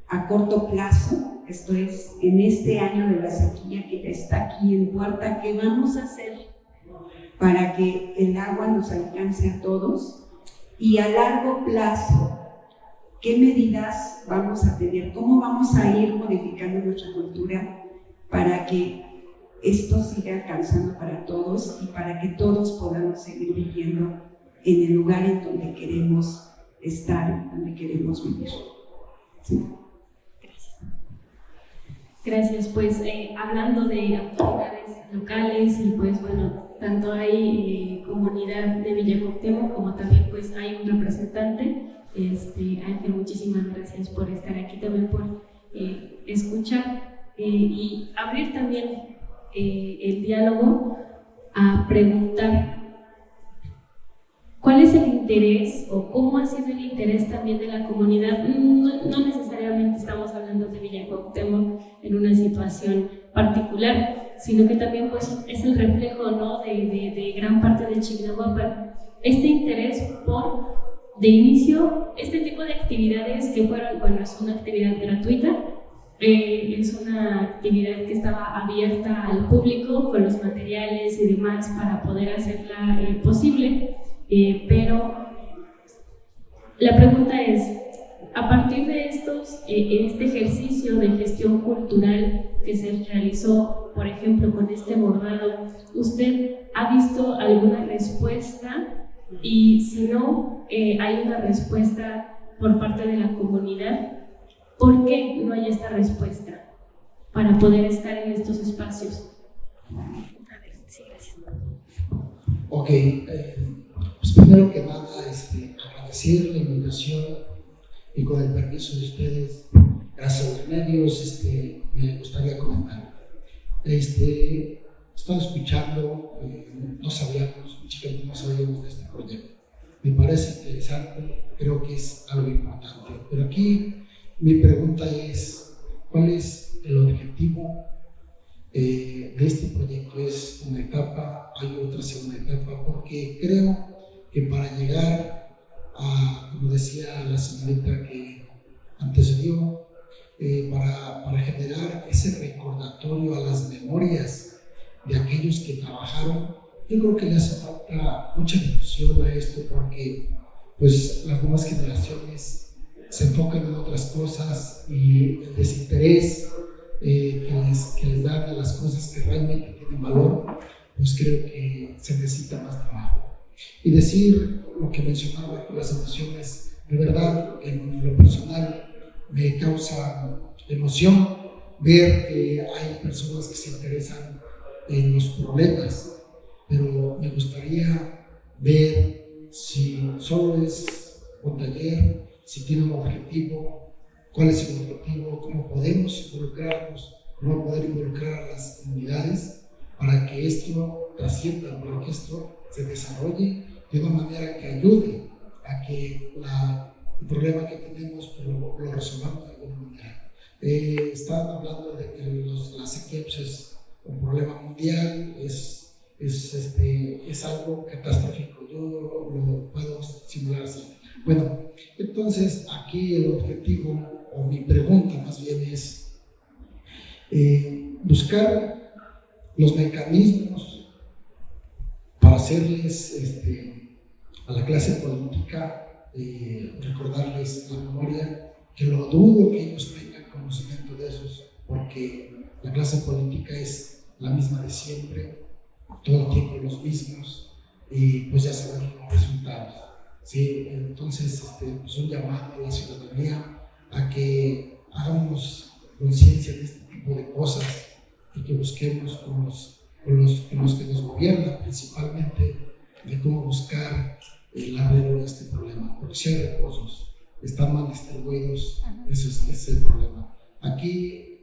a corto plazo, esto es, en este año de la sequía que ya está aquí en puerta. ¿Qué vamos a hacer para que el agua nos alcance a todos? Y a largo plazo, ¿qué medidas vamos a tener? ¿Cómo vamos a ir modificando nuestra cultura para que esto siga alcanzando para todos y para que todos podamos seguir viviendo en el lugar en donde queremos estar, donde queremos vivir? Sí.
Gracias, pues hablando de autoridades locales y pues bueno, tanto hay comunidad de Villa Cuauhtémoc como también pues hay un representante. Ángel, muchísimas gracias por estar aquí, también por escuchar y abrir también el diálogo a preguntar cuál es el interés o cómo ha sido el interés también de la comunidad. No necesariamente estamos hablando de Villa Cuauhtémoc en una situación particular, sino que también pues, es el reflejo, ¿no? de gran parte de Chiconahuapan. Este interés por, de inicio, este tipo de actividades que fueron, bueno, es una actividad gratuita, Es una actividad que estaba abierta al público con los materiales y demás para poder hacerla posible, pero la pregunta es, a partir de este ejercicio de gestión cultural que se realizó, por ejemplo, con este bordado, ¿usted ha visto alguna respuesta? Y si no, hay una respuesta por parte de la comunidad, ¿por qué no hay esta respuesta para poder estar en estos espacios? A ver, sí, gracias.
Ok, pues primero que nada, agradecer la invitación y con el permiso de ustedes, gracias a los medios, me gustaría comentar. Estaba escuchando, mucha gente no sabíamos de este proyecto. Me parece interesante, creo que es algo importante. Pero aquí mi pregunta es, ¿cuál es el objetivo de este proyecto? ¿Es una etapa? ¿Hay otra segunda etapa? Porque creo que para llegar a, como decía la señorita que antecedió, para generar ese recordatorio a las memorias de aquellos que trabajaron, yo creo que le hace falta mucha difusión a esto, porque pues las nuevas generaciones se enfocan en otras cosas y el desinterés que les dan a las cosas que realmente tienen valor, pues creo que se necesita más trabajo. Y decir lo que mencionaba con las emociones, de verdad, en lo personal, me causa emoción ver que hay personas que se interesan en los problemas, pero me gustaría ver si solo es un taller, si tiene un objetivo, cuál es el objetivo, cómo podemos involucrarnos, cómo poder involucrar a las comunidades para que esto trascienda, para que esto se desarrolle de una manera que ayude a que el problema que tenemos lo resolvamos de alguna manera. Están hablando de que la sequía es un problema mundial, es algo catastrófico, yo lo puedo simular así. Bueno, entonces aquí el objetivo, o mi pregunta más bien es buscar los mecanismos para hacerles a la clase política, recordarles la memoria, que lo dudo que ellos tengan conocimiento de esos, porque la clase política es la misma de siempre, todo el tiempo los mismos, y pues ya se ven los resultados. ¿Sí? Entonces, pues un llamado a la ciudadanía a que hagamos conciencia de este tipo de cosas y que busquemos con los que nos gobiernan principalmente de cómo buscar el arreglo de este problema, porque si hay recursos, están mal distribuidos, ese es el problema. Aquí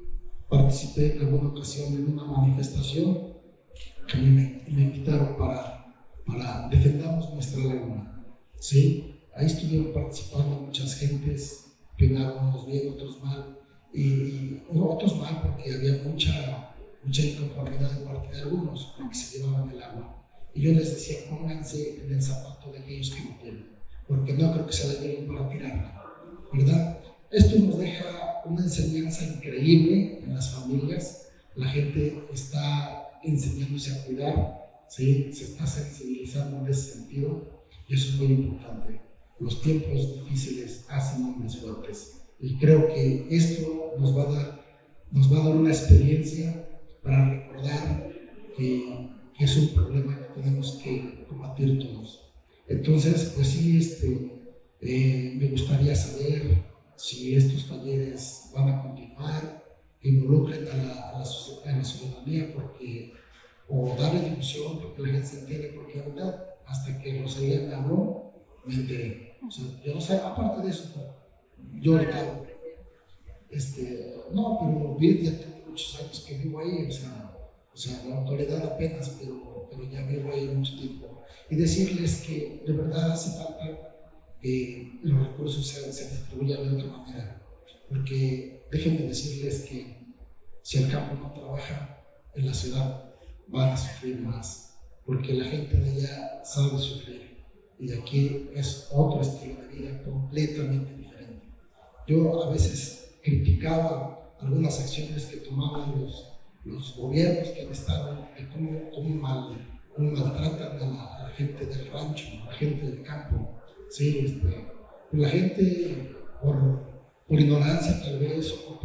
participé en alguna ocasión en una manifestación que me invitaron para defendamos nuestra lengua. ¿Sí? Ahí estuvieron participando muchas gentes, opinaron unos bien, otros mal, y otros mal porque había mucha inconformidad de parte de algunos porque se llevaban el agua. Y yo les decía, pónganse en el zapato de aquellos que no tienen, porque no creo que se la lleven para tirarla, ¿verdad? Esto nos deja una enseñanza increíble en las familias. La gente está enseñándose a cuidar, ¿sí? Se está sensibilizando en ese sentido. Y eso es muy importante. Los tiempos difíciles hacen hombres fuertes. Y creo que esto nos va a dar una experiencia para recordar que es un problema que tenemos que combatir todos. Entonces, pues sí, me gustaría saber si estos talleres van a continuar, que involucren a la ciudadanía, o darle difusión porque la gente se entere, porque la verdad, hasta que Rosalía me habló, me enteré. O sea, yo no sé, aparte de eso, yo ahorita, no, pero ya tengo muchos años que vivo ahí, o sea, la autoridad apenas, pero ya vivo ahí mucho tiempo. Y decirles que de verdad hace falta que los recursos se distribuyan de otra manera, porque déjenme decirles que si el campo no trabaja en la ciudad, van a sufrir más. Porque la gente de allá sabe sufrir y aquí es otro estilo de vida completamente diferente. Yo a veces criticaba algunas acciones que tomaban los gobiernos que han estado, de cómo maltratan a la gente del rancho, a la gente del campo. Sí, la gente por ignorancia tal vez o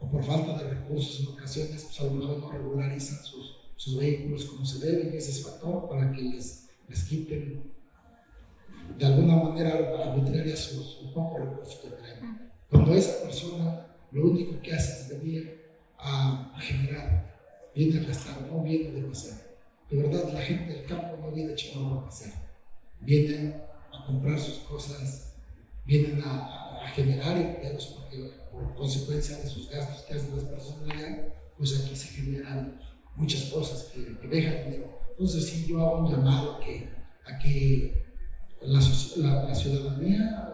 por falta de recursos en ocasiones, pues a lo mejor no regularizan sus vehículos como se debe, y ese es factor para que les quiten de alguna manera arbitraria sus pocos recursos que traen. Cuando esa persona lo único que hace es venir a generar, viene a gastar, no viene de pasear. De verdad, la gente del campo no viene a Chihuahua a pasear, vienen a comprar sus cosas, vienen a generar empleos, porque por consecuencia de sus gastos que hacen las personas allá, pues aquí se generan muchas cosas que dejan dinero. Entonces sí, yo hago un llamado a que la ciudadanía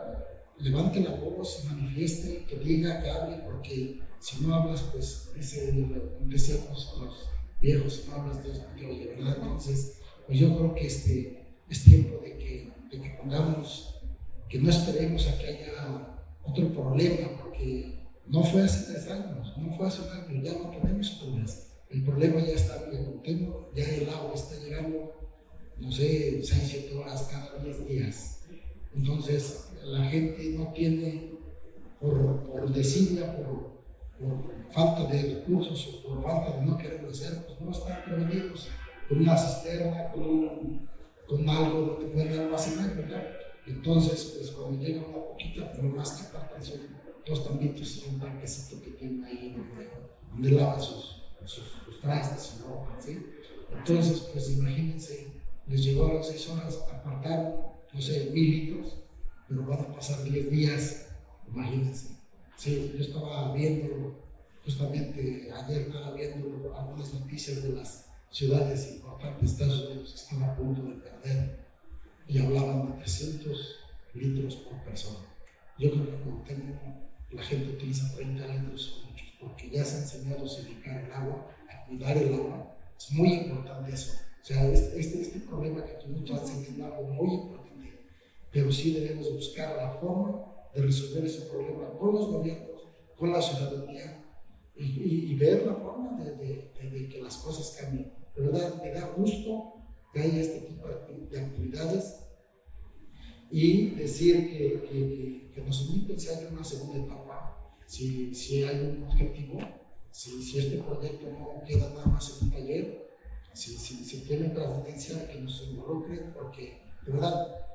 levante la voz, se manifieste, que diga, que hable, porque si no hablas, pues decían los viejos, si no hablas, Dios te oye, ¿verdad? Entonces, pues yo creo que es tiempo de que pongamos, que no esperemos a que haya otro problema, porque no fue hace 3 años, no fue hace un año, ya no tenemos problemas. El problema ya está bien, ya el agua está llegando, no sé, 6-7 horas cada 10 días. Entonces, la gente no tiene, por desidia, por falta de recursos o por falta de no quererlo hacer, pues no están prevenidos con una cisterna, con algo donde pueden almacenar, ¿verdad? Entonces, pues cuando llega una poquita, pero más que apartan son 2 tambitos y un tanquecito que tienen ahí donde lavan sus trastes, su ropa, ¿sí? Entonces, pues imagínense, les llevaron 6 horas, apartaron, no sé, 1000 litros, pero van a pasar 10 días, imagínense. Sí, yo estaba viendo, justamente ayer estaba viendo algunas noticias de las ciudades importantes de Estados Unidos que están a punto de perder, y hablaban de 300 litros por persona. Yo creo que cuando la gente utiliza 30 litros son muchos, porque ya se ha enseñado a dosificar el agua, a cuidar el agua. Es muy importante eso. O sea, este problema que tú nos has enseñado es algo muy importante, pero sí debemos buscar la forma de resolver ese problema con los gobiernos, con la ciudadanía, y ver la forma de que las cosas cambien. De verdad, me da gusto que haya este tipo de actividades, y decir que nos inviten si hay una segunda etapa, si hay un objetivo, si este proyecto no queda nada más en un taller, si tiene trascendencia, que nos involucren, porque de verdad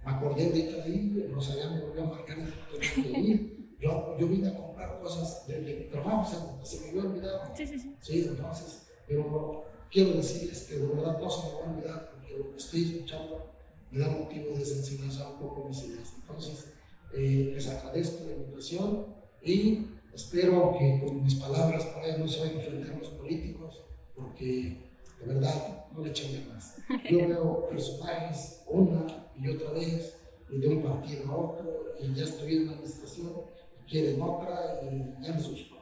me acordé ahorita de ahí, Rosalía me volvió a marcar y tenía que ir. Yo vine a comprar cosas de mi trabajo, o sea, se me había olvidado. Sí, entonces, pero quiero decirles que de verdad no se me va a olvidar, porque lo que estoy escuchando me da motivo de sensibilizar un poco mis ideas. Entonces, les agradezco la invitación y espero que con mis palabras por ahí no se vayan a ofender a los políticos, porque de verdad no le echen ganas. Yo veo personajes una y otra vez, y de un partido a otro, y ya estoy en una administración, y quieren otra, y ya les gustó.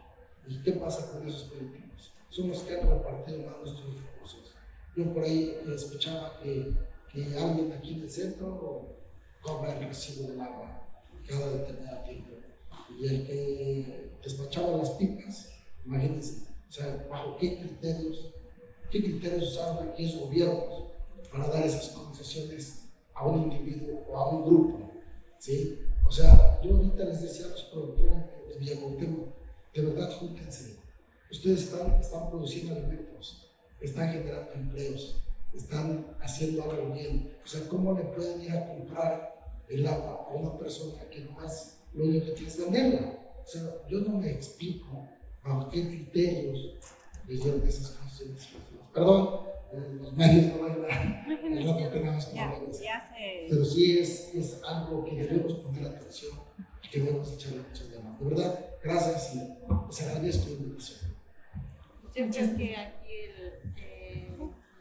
¿Y qué pasa con esos políticos? Son los que han repartido más nuestros recursos. Yo por ahí escuchaba que alguien aquí en el centro cobra el recibo del agua cada determinado tiempo, y el que despachaba las pipas, imagínense, o sea, bajo qué criterios usaron aquí esos gobiernos para dar esas concesiones a un individuo o a un grupo, ¿sí? O sea, yo ahorita les decía a los productores de Villacuauhtémoc, de verdad, júntense. Ustedes están produciendo alimentos, están generando empleos, están haciendo algo bien. O sea, ¿cómo le pueden ir a comprar el agua a una persona que nomás lo único que tiene es venderla? O sea, yo no me explico bajo qué criterios les dieron esas concesiones. Perdón, los medios no van a el rato tenemos problemas. Pero sí es algo que debemos poner atención y que debemos echarle muchas ganas. De verdad, gracias y les agradezco la invitación.
Yo creo que aquí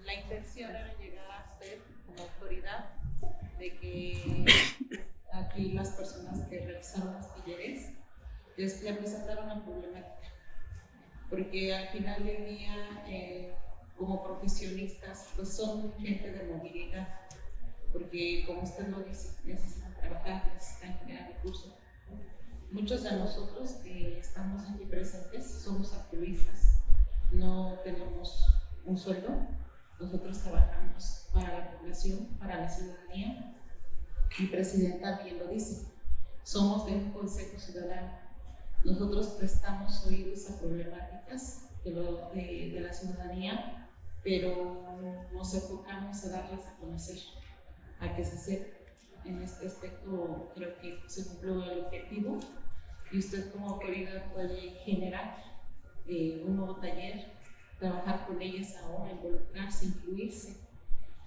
la intención era llegar a ser como autoridad de que aquí las personas que realizaron los talleres le presentaron la problemática, porque al final del día como profesionistas pues son gente de movilidad, porque como usted lo dice, necesitan trabajar, necesitan generar recursos,
muchos de nosotros que estamos aquí presentes somos activistas, no tenemos un sueldo, nosotros trabajamos para la población, para la ciudadanía. Mi presidenta bien lo dice, somos de un consejo ciudadano, nosotros prestamos oídos a problemáticas de la ciudadanía, pero nos enfocamos a darlas a conocer, a que se sepa. En este aspecto creo que se cumplió el objetivo y usted como autoridad puede generar un nuevo taller, trabajar con ellas ahora, involucrarse, incluirse.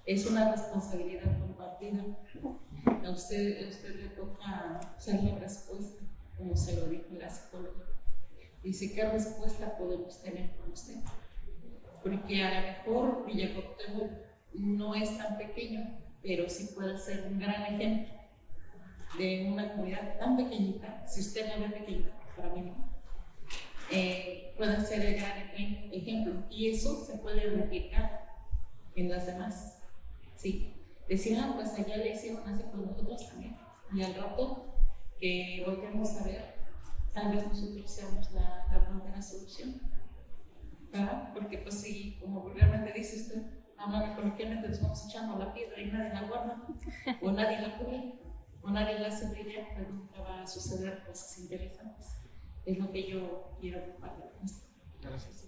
Es una responsabilidad compartida. A usted le toca ser la respuesta, como se lo dijo la psicóloga. Dice, ¿qué respuesta podemos tener con usted? Porque a lo mejor Villa Cuauhtémoc no es tan pequeño, pero sí puede ser un gran ejemplo de una comunidad tan pequeñita. Si usted la ve pequeñita, para mí no, puede ser el gran ejemplo, y eso se puede replicar en las demás. Sí, decir, pues allá le hicieron así con nosotros también, y al rato que volvemos a ver, tal vez nosotros seamos la primera solución, ¿verdad? Porque pues sí, como vulgarmente dice usted, hablando coloquialmente, nos vamos echando la piedra y nadie la guarda, o nadie la cubre, o nadie la hace brillar, pues nunca va a suceder cosas interesantes. Es lo que yo quiero compartir con usted. Gracias.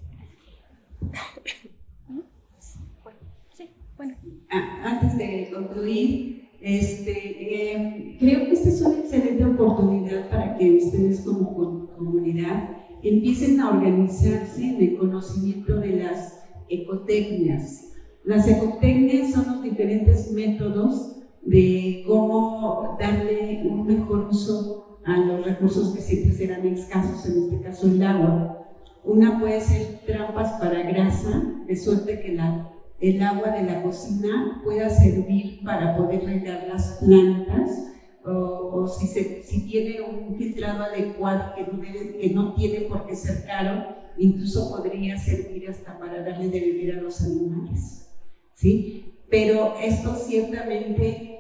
Antes de concluir, creo que esta es una excelente oportunidad para que ustedes como comunidad empiecen a organizarse en el conocimiento de las ecotecnias. Las ecotecnias son los diferentes métodos de cómo darle un mejor uso a los recursos que siempre serán escasos, en este caso el agua. Una puede ser trampas para grasa, de suerte que el agua de la cocina pueda servir para poder regar las plantas, o si tiene un filtrado adecuado que no tiene por qué ser caro, incluso podría servir hasta para darle de beber a los animales, ¿sí? Pero esto ciertamente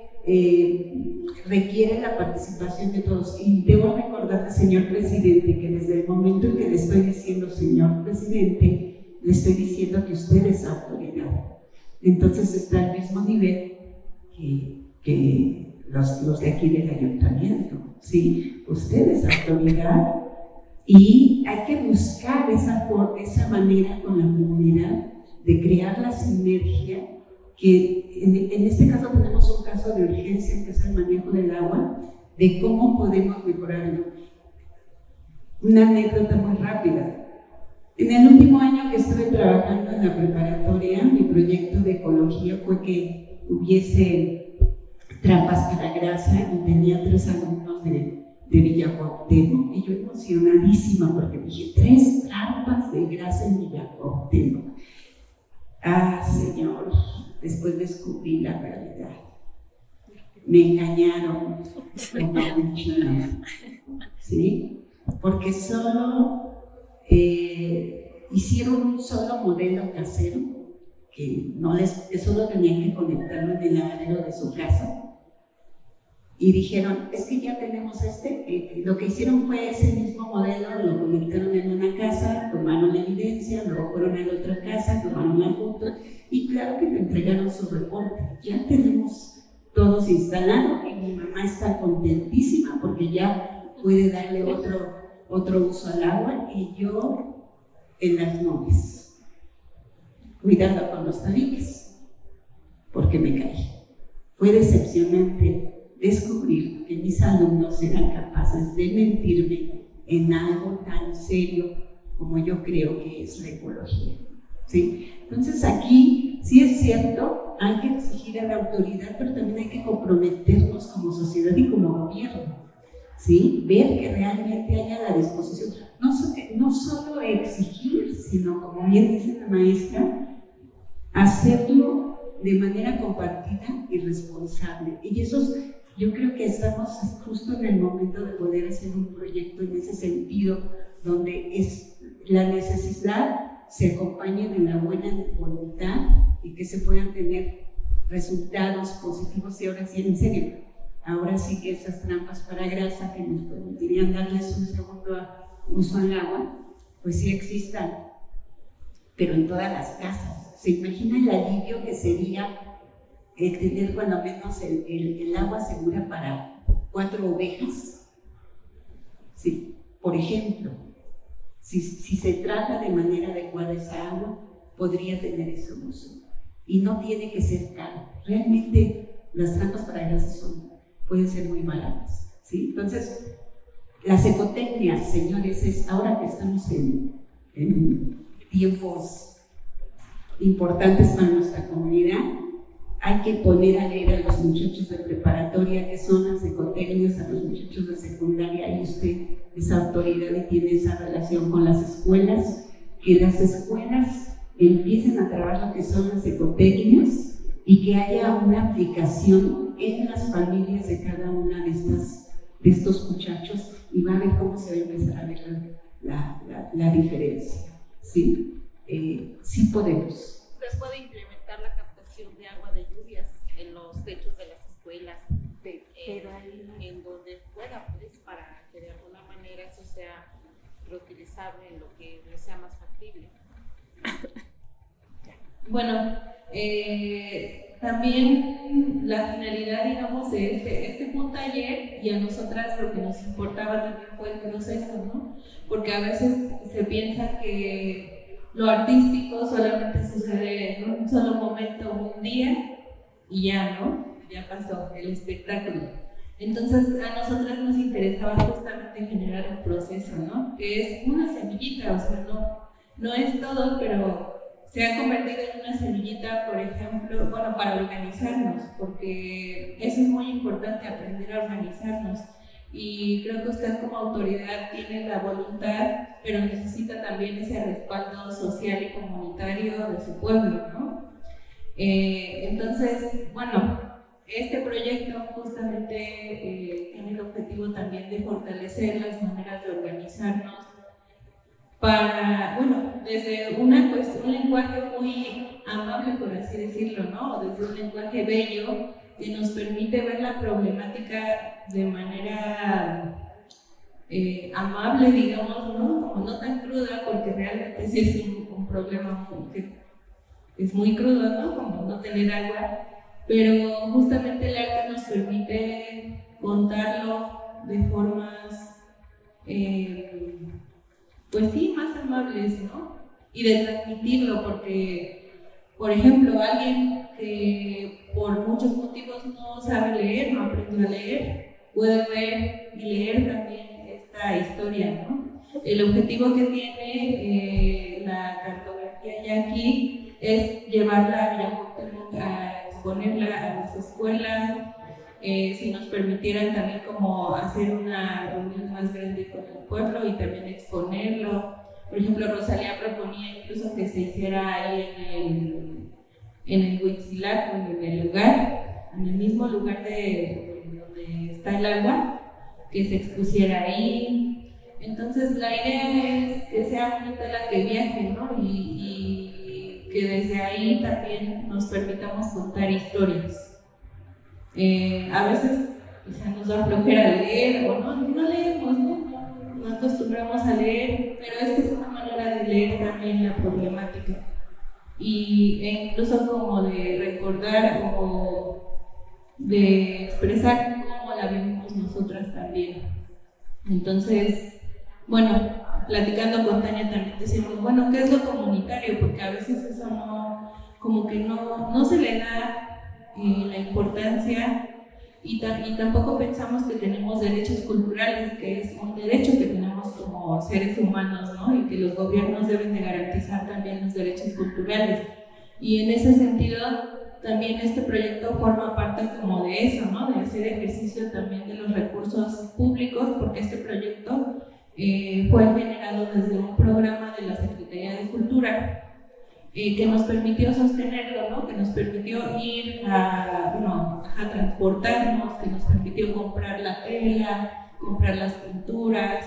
requiere la participación de todos. Y debo recordarle, señor presidente, que desde el momento en que le estoy diciendo señor presidente, le estoy diciendo que usted es autoridad. Entonces está al mismo nivel que los de aquí del ayuntamiento, ¿sí? Usted es autoridad y hay que buscar esa manera con la comunidad de crear la sinergia, que en este caso tenemos un caso de urgencia que es el manejo del agua, de cómo podemos mejorarlo. Una anécdota muy rápida. En el último año que estuve trabajando en la preparatoria, mi proyecto de ecología fue que hubiese trampas para grasa y tenía 3 alumnos de Villa Cuauhtémoc y yo emocionadísima porque dije, 3 trampas de grasa en Villa Cuauhtémoc. Ah, señor, después descubrí la realidad. Me engañaron como un chino, ¿sí? Porque solo hicieron un solo modelo casero que solo tenían que conectarlo en el lavadero de su casa y dijeron, es que ya tenemos lo que hicieron fue ese mismo modelo, lo conectaron en una casa, tomaron la evidencia, luego fueron a la otra casa, tomaron la foto y claro que te entregaron su reporte. Ya tenemos todos instalados y mi mamá está contentísima porque ya puede darle otro uso al agua y yo en las nubes, cuidado con los tabiques, porque me caí. Fue decepcionante descubrir que mis alumnos eran capaces de mentirme en algo tan serio como yo creo que es la ecología, ¿sí? Entonces aquí sí es cierto, hay que exigir a la autoridad, pero también hay que comprometernos como sociedad y como gobierno, ¿sí? Ver que realmente haya la disposición, no solo exigir, sino como bien dice la maestra, hacerlo de manera compartida y responsable. Y yo creo que estamos justo en el momento de poder hacer un proyecto en ese sentido, donde la necesidad se acompañe de la buena voluntad y que se puedan tener resultados positivos. Y ahora sí, en serio,
ahora sí que esas trampas para grasa que nos permitirían darles un segundo uso al agua, pues sí existan, pero en todas las casas. ¿Se imagina el alivio que sería tener cuando menos el agua segura para 4 ovejas? Sí, por ejemplo, si se trata de manera adecuada esa agua, podría tener ese uso. Y no tiene que ser caro. Realmente las trampas para grasas pueden ser muy baratas, ¿sí? Entonces, las ecotecnias, señores, ahora que estamos en tiempos importantes para nuestra comunidad, hay que poner a leer a los muchachos de preparatoria qué son las ecotecnias, a los muchachos de secundaria, y usted es autoridad y tiene esa relación con las escuelas, que las escuelas empiecen a trabajar lo que son las ecotecnias y que haya una aplicación en las familias de cada una de estos muchachos, y va a ver cómo se va a empezar a ver la diferencia, ¿sí? Sí podemos.
Usted puede implementar la captación de agua de lluvias en los techos de las escuelas, en donde pueda, pues, para que de alguna manera eso sea reutilizable en lo que le sea más factible.
Bueno, también la finalidad, digamos, de este fue un taller, y a nosotras lo que nos importaba también fue el proceso, ¿no? Porque a veces se piensa que lo artístico solamente sucede en un solo momento, un día, y ya, ¿no? Ya pasó el espectáculo. Entonces, a nosotras nos interesaba justamente generar un proceso, ¿no? Que es una semillita, o sea, no es todo, pero se ha convertido en una semillita, por ejemplo, bueno, para organizarnos, porque eso es muy importante, aprender a organizarnos. Y creo que usted como autoridad tiene la voluntad, pero necesita también ese respaldo social y comunitario de su pueblo, ¿no? Entonces, bueno, este proyecto justamente tiene el objetivo también de fortalecer las maneras de organizarnos para, bueno, desde un lenguaje muy amable, por así decirlo, ¿no? Desde un lenguaje bello que nos permite ver la problemática de manera amable, digamos, ¿no? Como no tan cruda, porque realmente sí es un problema que es muy crudo, ¿no? Como no tener agua, pero justamente el arte nos permite contarlo de formas pues sí, más amables, ¿no? Y de transmitirlo, porque, por ejemplo, alguien que por muchos motivos no sabe leer, no aprendió a leer, puede ver y leer también esta historia, ¿no? El objetivo que tiene la cartografía ya aquí es llevarla a exponerla a las escuelas. Si nos permitieran también como hacer una reunión más grande con el pueblo y también exponerlo. Por ejemplo, Rosalía proponía incluso que se hiciera ahí en el Huitzilac, en el lugar, en el mismo lugar donde está el agua, que se expusiera ahí. Entonces la idea es que sea una tela que viaje, ¿no? Y que desde ahí también nos permitamos contar historias. A veces nos da flojera leer o no leemos, no acostumbramos a leer, pero esta es una manera de leer también la problemática e incluso como de recordar o de expresar cómo la vivimos nosotras también. Entonces, bueno, platicando con Tania también decimos, bueno, ¿qué es lo comunitario? Porque a veces eso no se le da la importancia y tampoco pensamos que tenemos derechos culturales, que es un derecho que tenemos como seres humanos, ¿no? Y que los gobiernos deben de garantizar también los derechos culturales. Y en ese sentido, también este proyecto forma parte como de eso, ¿no? De hacer ejercicio también de los recursos públicos, porque este proyecto fue generado desde un programa de la Secretaría de Cultura, que nos permitió sostenerlo, ¿no? Que nos permitió ir a transportarnos, que nos permitió comprar la tela, comprar las pinturas,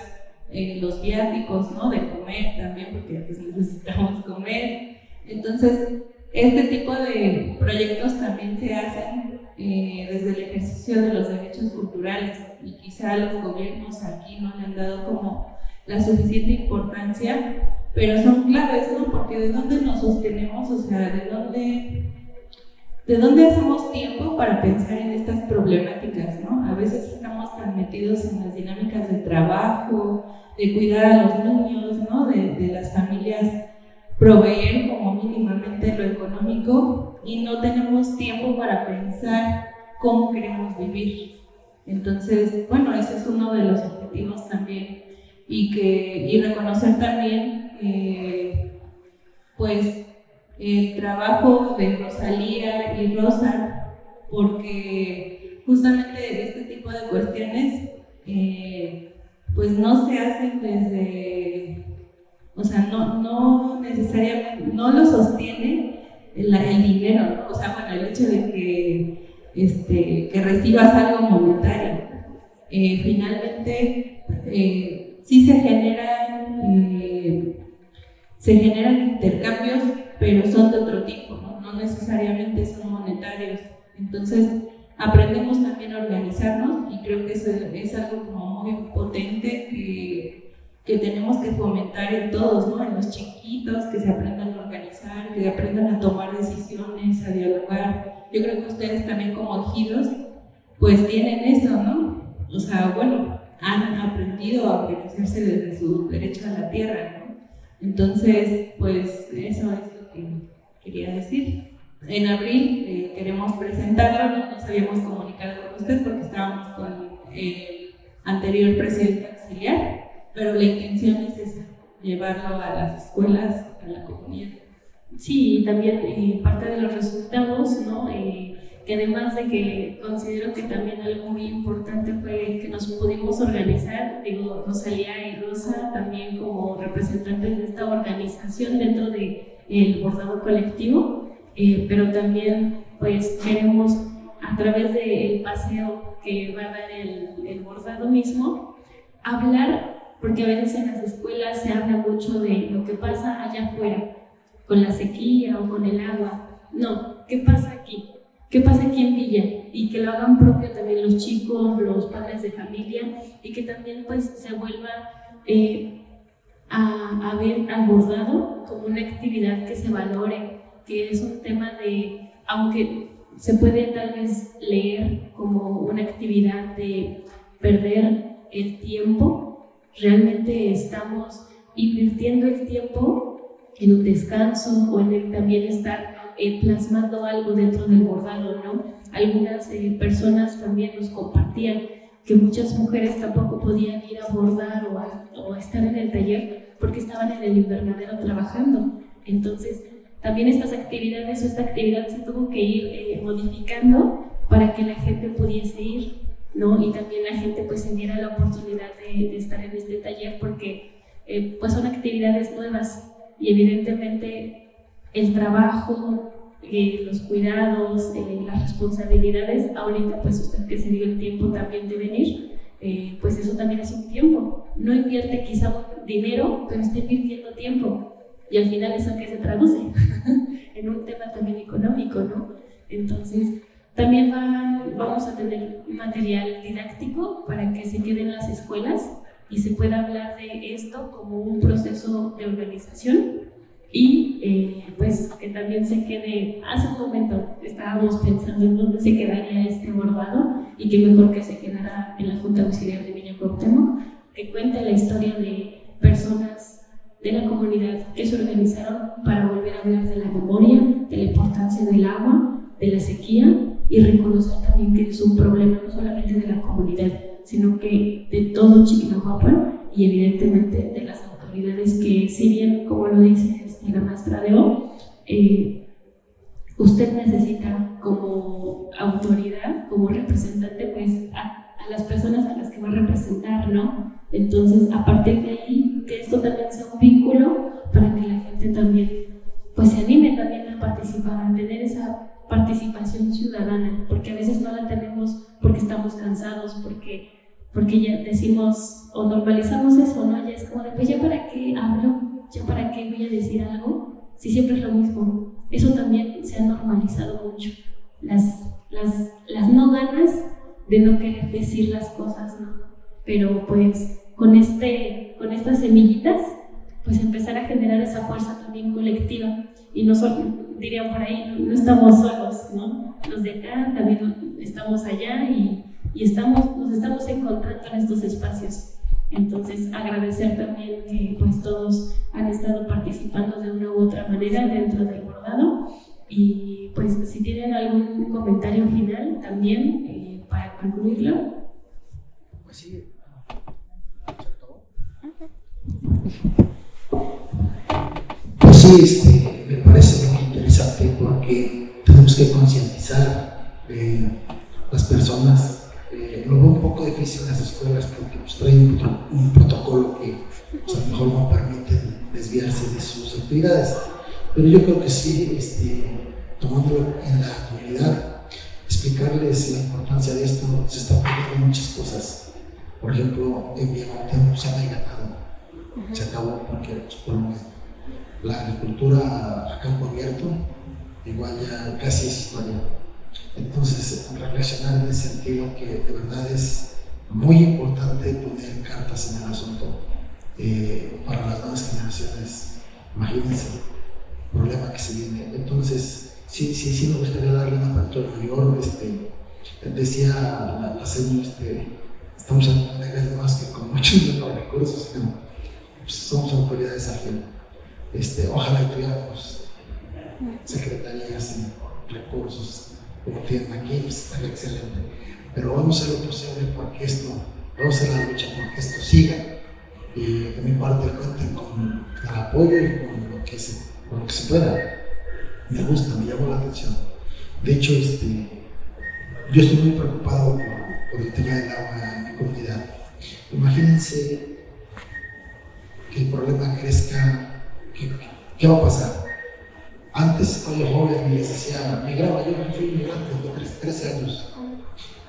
los viáticos, ¿no? De comer también, porque pues necesitamos comer. Entonces, este tipo de proyectos también se hacen desde el ejercicio de los derechos culturales y quizá los gobiernos aquí no le han dado como la suficiente importancia, pero son claves, ¿no? Porque ¿de dónde nos sostenemos? O sea, ¿de dónde hacemos tiempo para pensar en estas problemáticas, ¿no? A veces estamos tan metidos en las dinámicas del trabajo, de cuidar a los niños, ¿no? De las familias, proveer como mínimamente lo económico y no tenemos tiempo para pensar cómo queremos vivir. Entonces, bueno, ese es uno de los objetivos también y reconocer también pues el trabajo de Rosalía y Rosa, porque justamente este tipo de cuestiones pues no se hacen desde, o sea, no necesariamente, no lo sostiene el dinero, ¿no? O sea, bueno, el hecho de que recibas algo monetario. Finalmente, sí se generan intercambios, pero son de otro tipo, ¿no? No necesariamente son monetarios. Entonces, aprendemos también a organizarnos y creo que eso es algo como muy potente que tenemos que fomentar en todos, ¿no? En los chiquitos, que se aprendan a organizar, que aprendan a tomar decisiones, a dialogar. Yo creo que ustedes también como ejidos, pues tienen eso, ¿no? O sea, bueno, han aprendido a organizarse desde su derecho a la tierra, ¿no? Entonces, pues eso es lo que quería decir. En abril queremos presentarlo, no nos habíamos comunicado con usted porque estábamos con el anterior presidente auxiliar, pero la intención es esa, llevarlo a las escuelas, a la comunidad.
Sí, y también parte de los resultados, ¿no? Que además de que considero que también algo muy importante fue que nos pudimos organizar, digo, Rosalía y Rosa también como representantes de esta organización dentro del bordado colectivo, pero también pues queremos a través del paseo que va a dar el bordado mismo, hablar, porque a veces en las escuelas se habla mucho de lo que pasa allá afuera, con la sequía o con el agua. No, ¿qué pasa aquí? ¿Qué pasa aquí en Villa? Y que lo hagan propio también los chicos, los padres de familia, y que también pues se vuelva a ver al bordado como una actividad que se valore, que es un tema de, aunque se puede tal vez leer como una actividad de perder el tiempo, realmente estamos invirtiendo el tiempo en un descanso o en el también estar plasmando algo dentro del bordado, ¿no? Algunas personas también nos compartían que muchas mujeres tampoco podían ir a bordar o a estar en el taller porque estaban en el invernadero trabajando. Entonces, también estas actividades o esta actividad se tuvo que ir modificando para que la gente pudiese ir, ¿no? Y también la gente pues se diera la oportunidad de estar en este taller porque pues son actividades nuevas y evidentemente el trabajo, los cuidados, las responsabilidades, ahorita pues usted que se dio el tiempo también de venir, pues eso también es un tiempo. No invierte quizá dinero, pero está invirtiendo tiempo y al final eso que se traduce en un tema también económico, ¿no? Entonces también vamos a tener material didáctico para que se quede en las escuelas y se pueda hablar de esto como un proceso de organización. Y pues que también se quede, hace un momento estábamos pensando en dónde se quedaría este bordado y que mejor que se quedara en la Junta Auxiliar de Villa Cuauhtémoc, que cuente la historia de personas de la comunidad que se organizaron para volver a hablar de la memoria, de la importancia del agua, de la sequía y reconocer también que es un problema no solamente de la comunidad, sino que de todo Chiquinahuapan y evidentemente de las autoridades que, si bien, como lo dice la maestra Leo, usted necesita como autoridad, como representante, pues a las personas a las que va a representar, ¿no? Entonces, a partir de ahí, que esto también sea un vínculo para que la gente también pues se anime también a participar, a tener esa participación ciudadana, porque a veces no la tenemos porque estamos cansados, porque ya decimos o normalizamos eso, ¿no? Ya es como de, pues ya para qué hablo, ya para qué voy a decir algo, si siempre es lo mismo. Eso también se ha normalizado mucho. Las no ganas no querer decir las cosas, ¿no? Pero pues con estas semillitas, pues empezar a generar esa fuerza también colectiva. Y no solo, dirían por ahí, no estamos solos, ¿no? Los de acá también estamos allá y nos estamos encontrando en estos espacios. Entonces, agradecer también que pues todos han estado participando de una u otra manera dentro del bordado. Y pues si tienen algún comentario final también para concluirlo.
Pues sí. Pues sí, me parece muy interesante porque tenemos que concientizar las personas. Lo veo un poco difícil en las escuelas porque pues, traen un protocolo que pues, a lo mejor no permiten desviarse de sus actividades. Pero yo creo que sí, tomándolo en la comunidad, explicarles la importancia de esto, se están perdiendo muchas cosas. Por ejemplo, en Villamonte ya no hay ganado, se acabó porque pues, por la agricultura a campo abierto, igual ya casi es historia. Entonces, reflexionar en el sentido que de verdad es muy importante poner cartas en el asunto para las nuevas generaciones. Imagínense el problema que se viene. Entonces, sí me gustaría darle una apertura mayor. Decía la señora, estamos en una guerra más que con muchos menos recursos, pero pues, somos autoridades ajenas. Ojalá tuviéramos secretarías y recursos como tienen aquí, pues estaría excelente. Pero vamos a hacer lo posible porque vamos a hacer la lucha porque esto siga. Y de mi parte cuenten con el apoyo y con lo que se pueda. Me gusta, me llamó la atención. De hecho, yo estoy muy preocupado por el tema del agua en mi comunidad. Imagínense que el problema crezca, ¿qué va a pasar? Antes estaba yo joven y les decía, migraba, yo fui migrante de 13 años,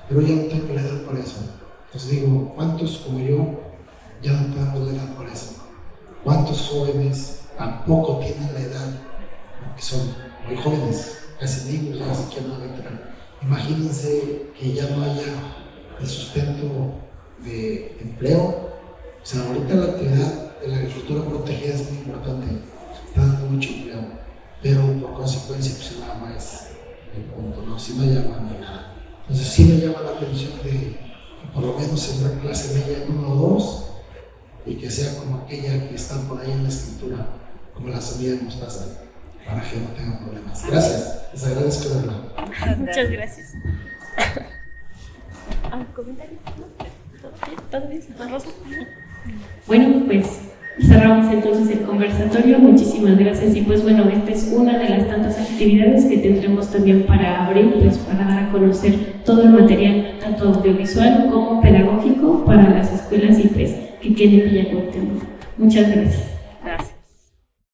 pero ya no tengo la edad para eso. Entonces digo, ¿cuántos como yo ya no tenemos la edad para eso? ¿Cuántos jóvenes tampoco tienen la edad? Porque son muy jóvenes, casi niños, ya siquiera no entran. Imagínense que ya no haya el sustento de empleo. O sea, ahorita la actividad de la agricultura protegida es muy importante, está dando mucho empleo. Pero por consecuencia, pues el agua es el punto, ¿no? Si no hay agua, no hay nada. Entonces sí me llama la atención de por lo menos sembrar la semilla en 1 o 2 y que sea como aquella que está por ahí en la escritura, como la semilla de mostaza, para que no tengan problemas. Gracias, les agradezco de verdad.
Muchas gracias. ¿Comentario? ¿Todo bien? ¿Rosa? Bueno, pues cerramos entonces el conversatorio. Muchísimas gracias. Y pues bueno, esta es una de las tantas actividades que tendremos también para abril, pues para dar a conocer todo el material, tanto audiovisual como pedagógico para las escuelas y pues que quede en Villa Cuauhtémoc. Muchas gracias.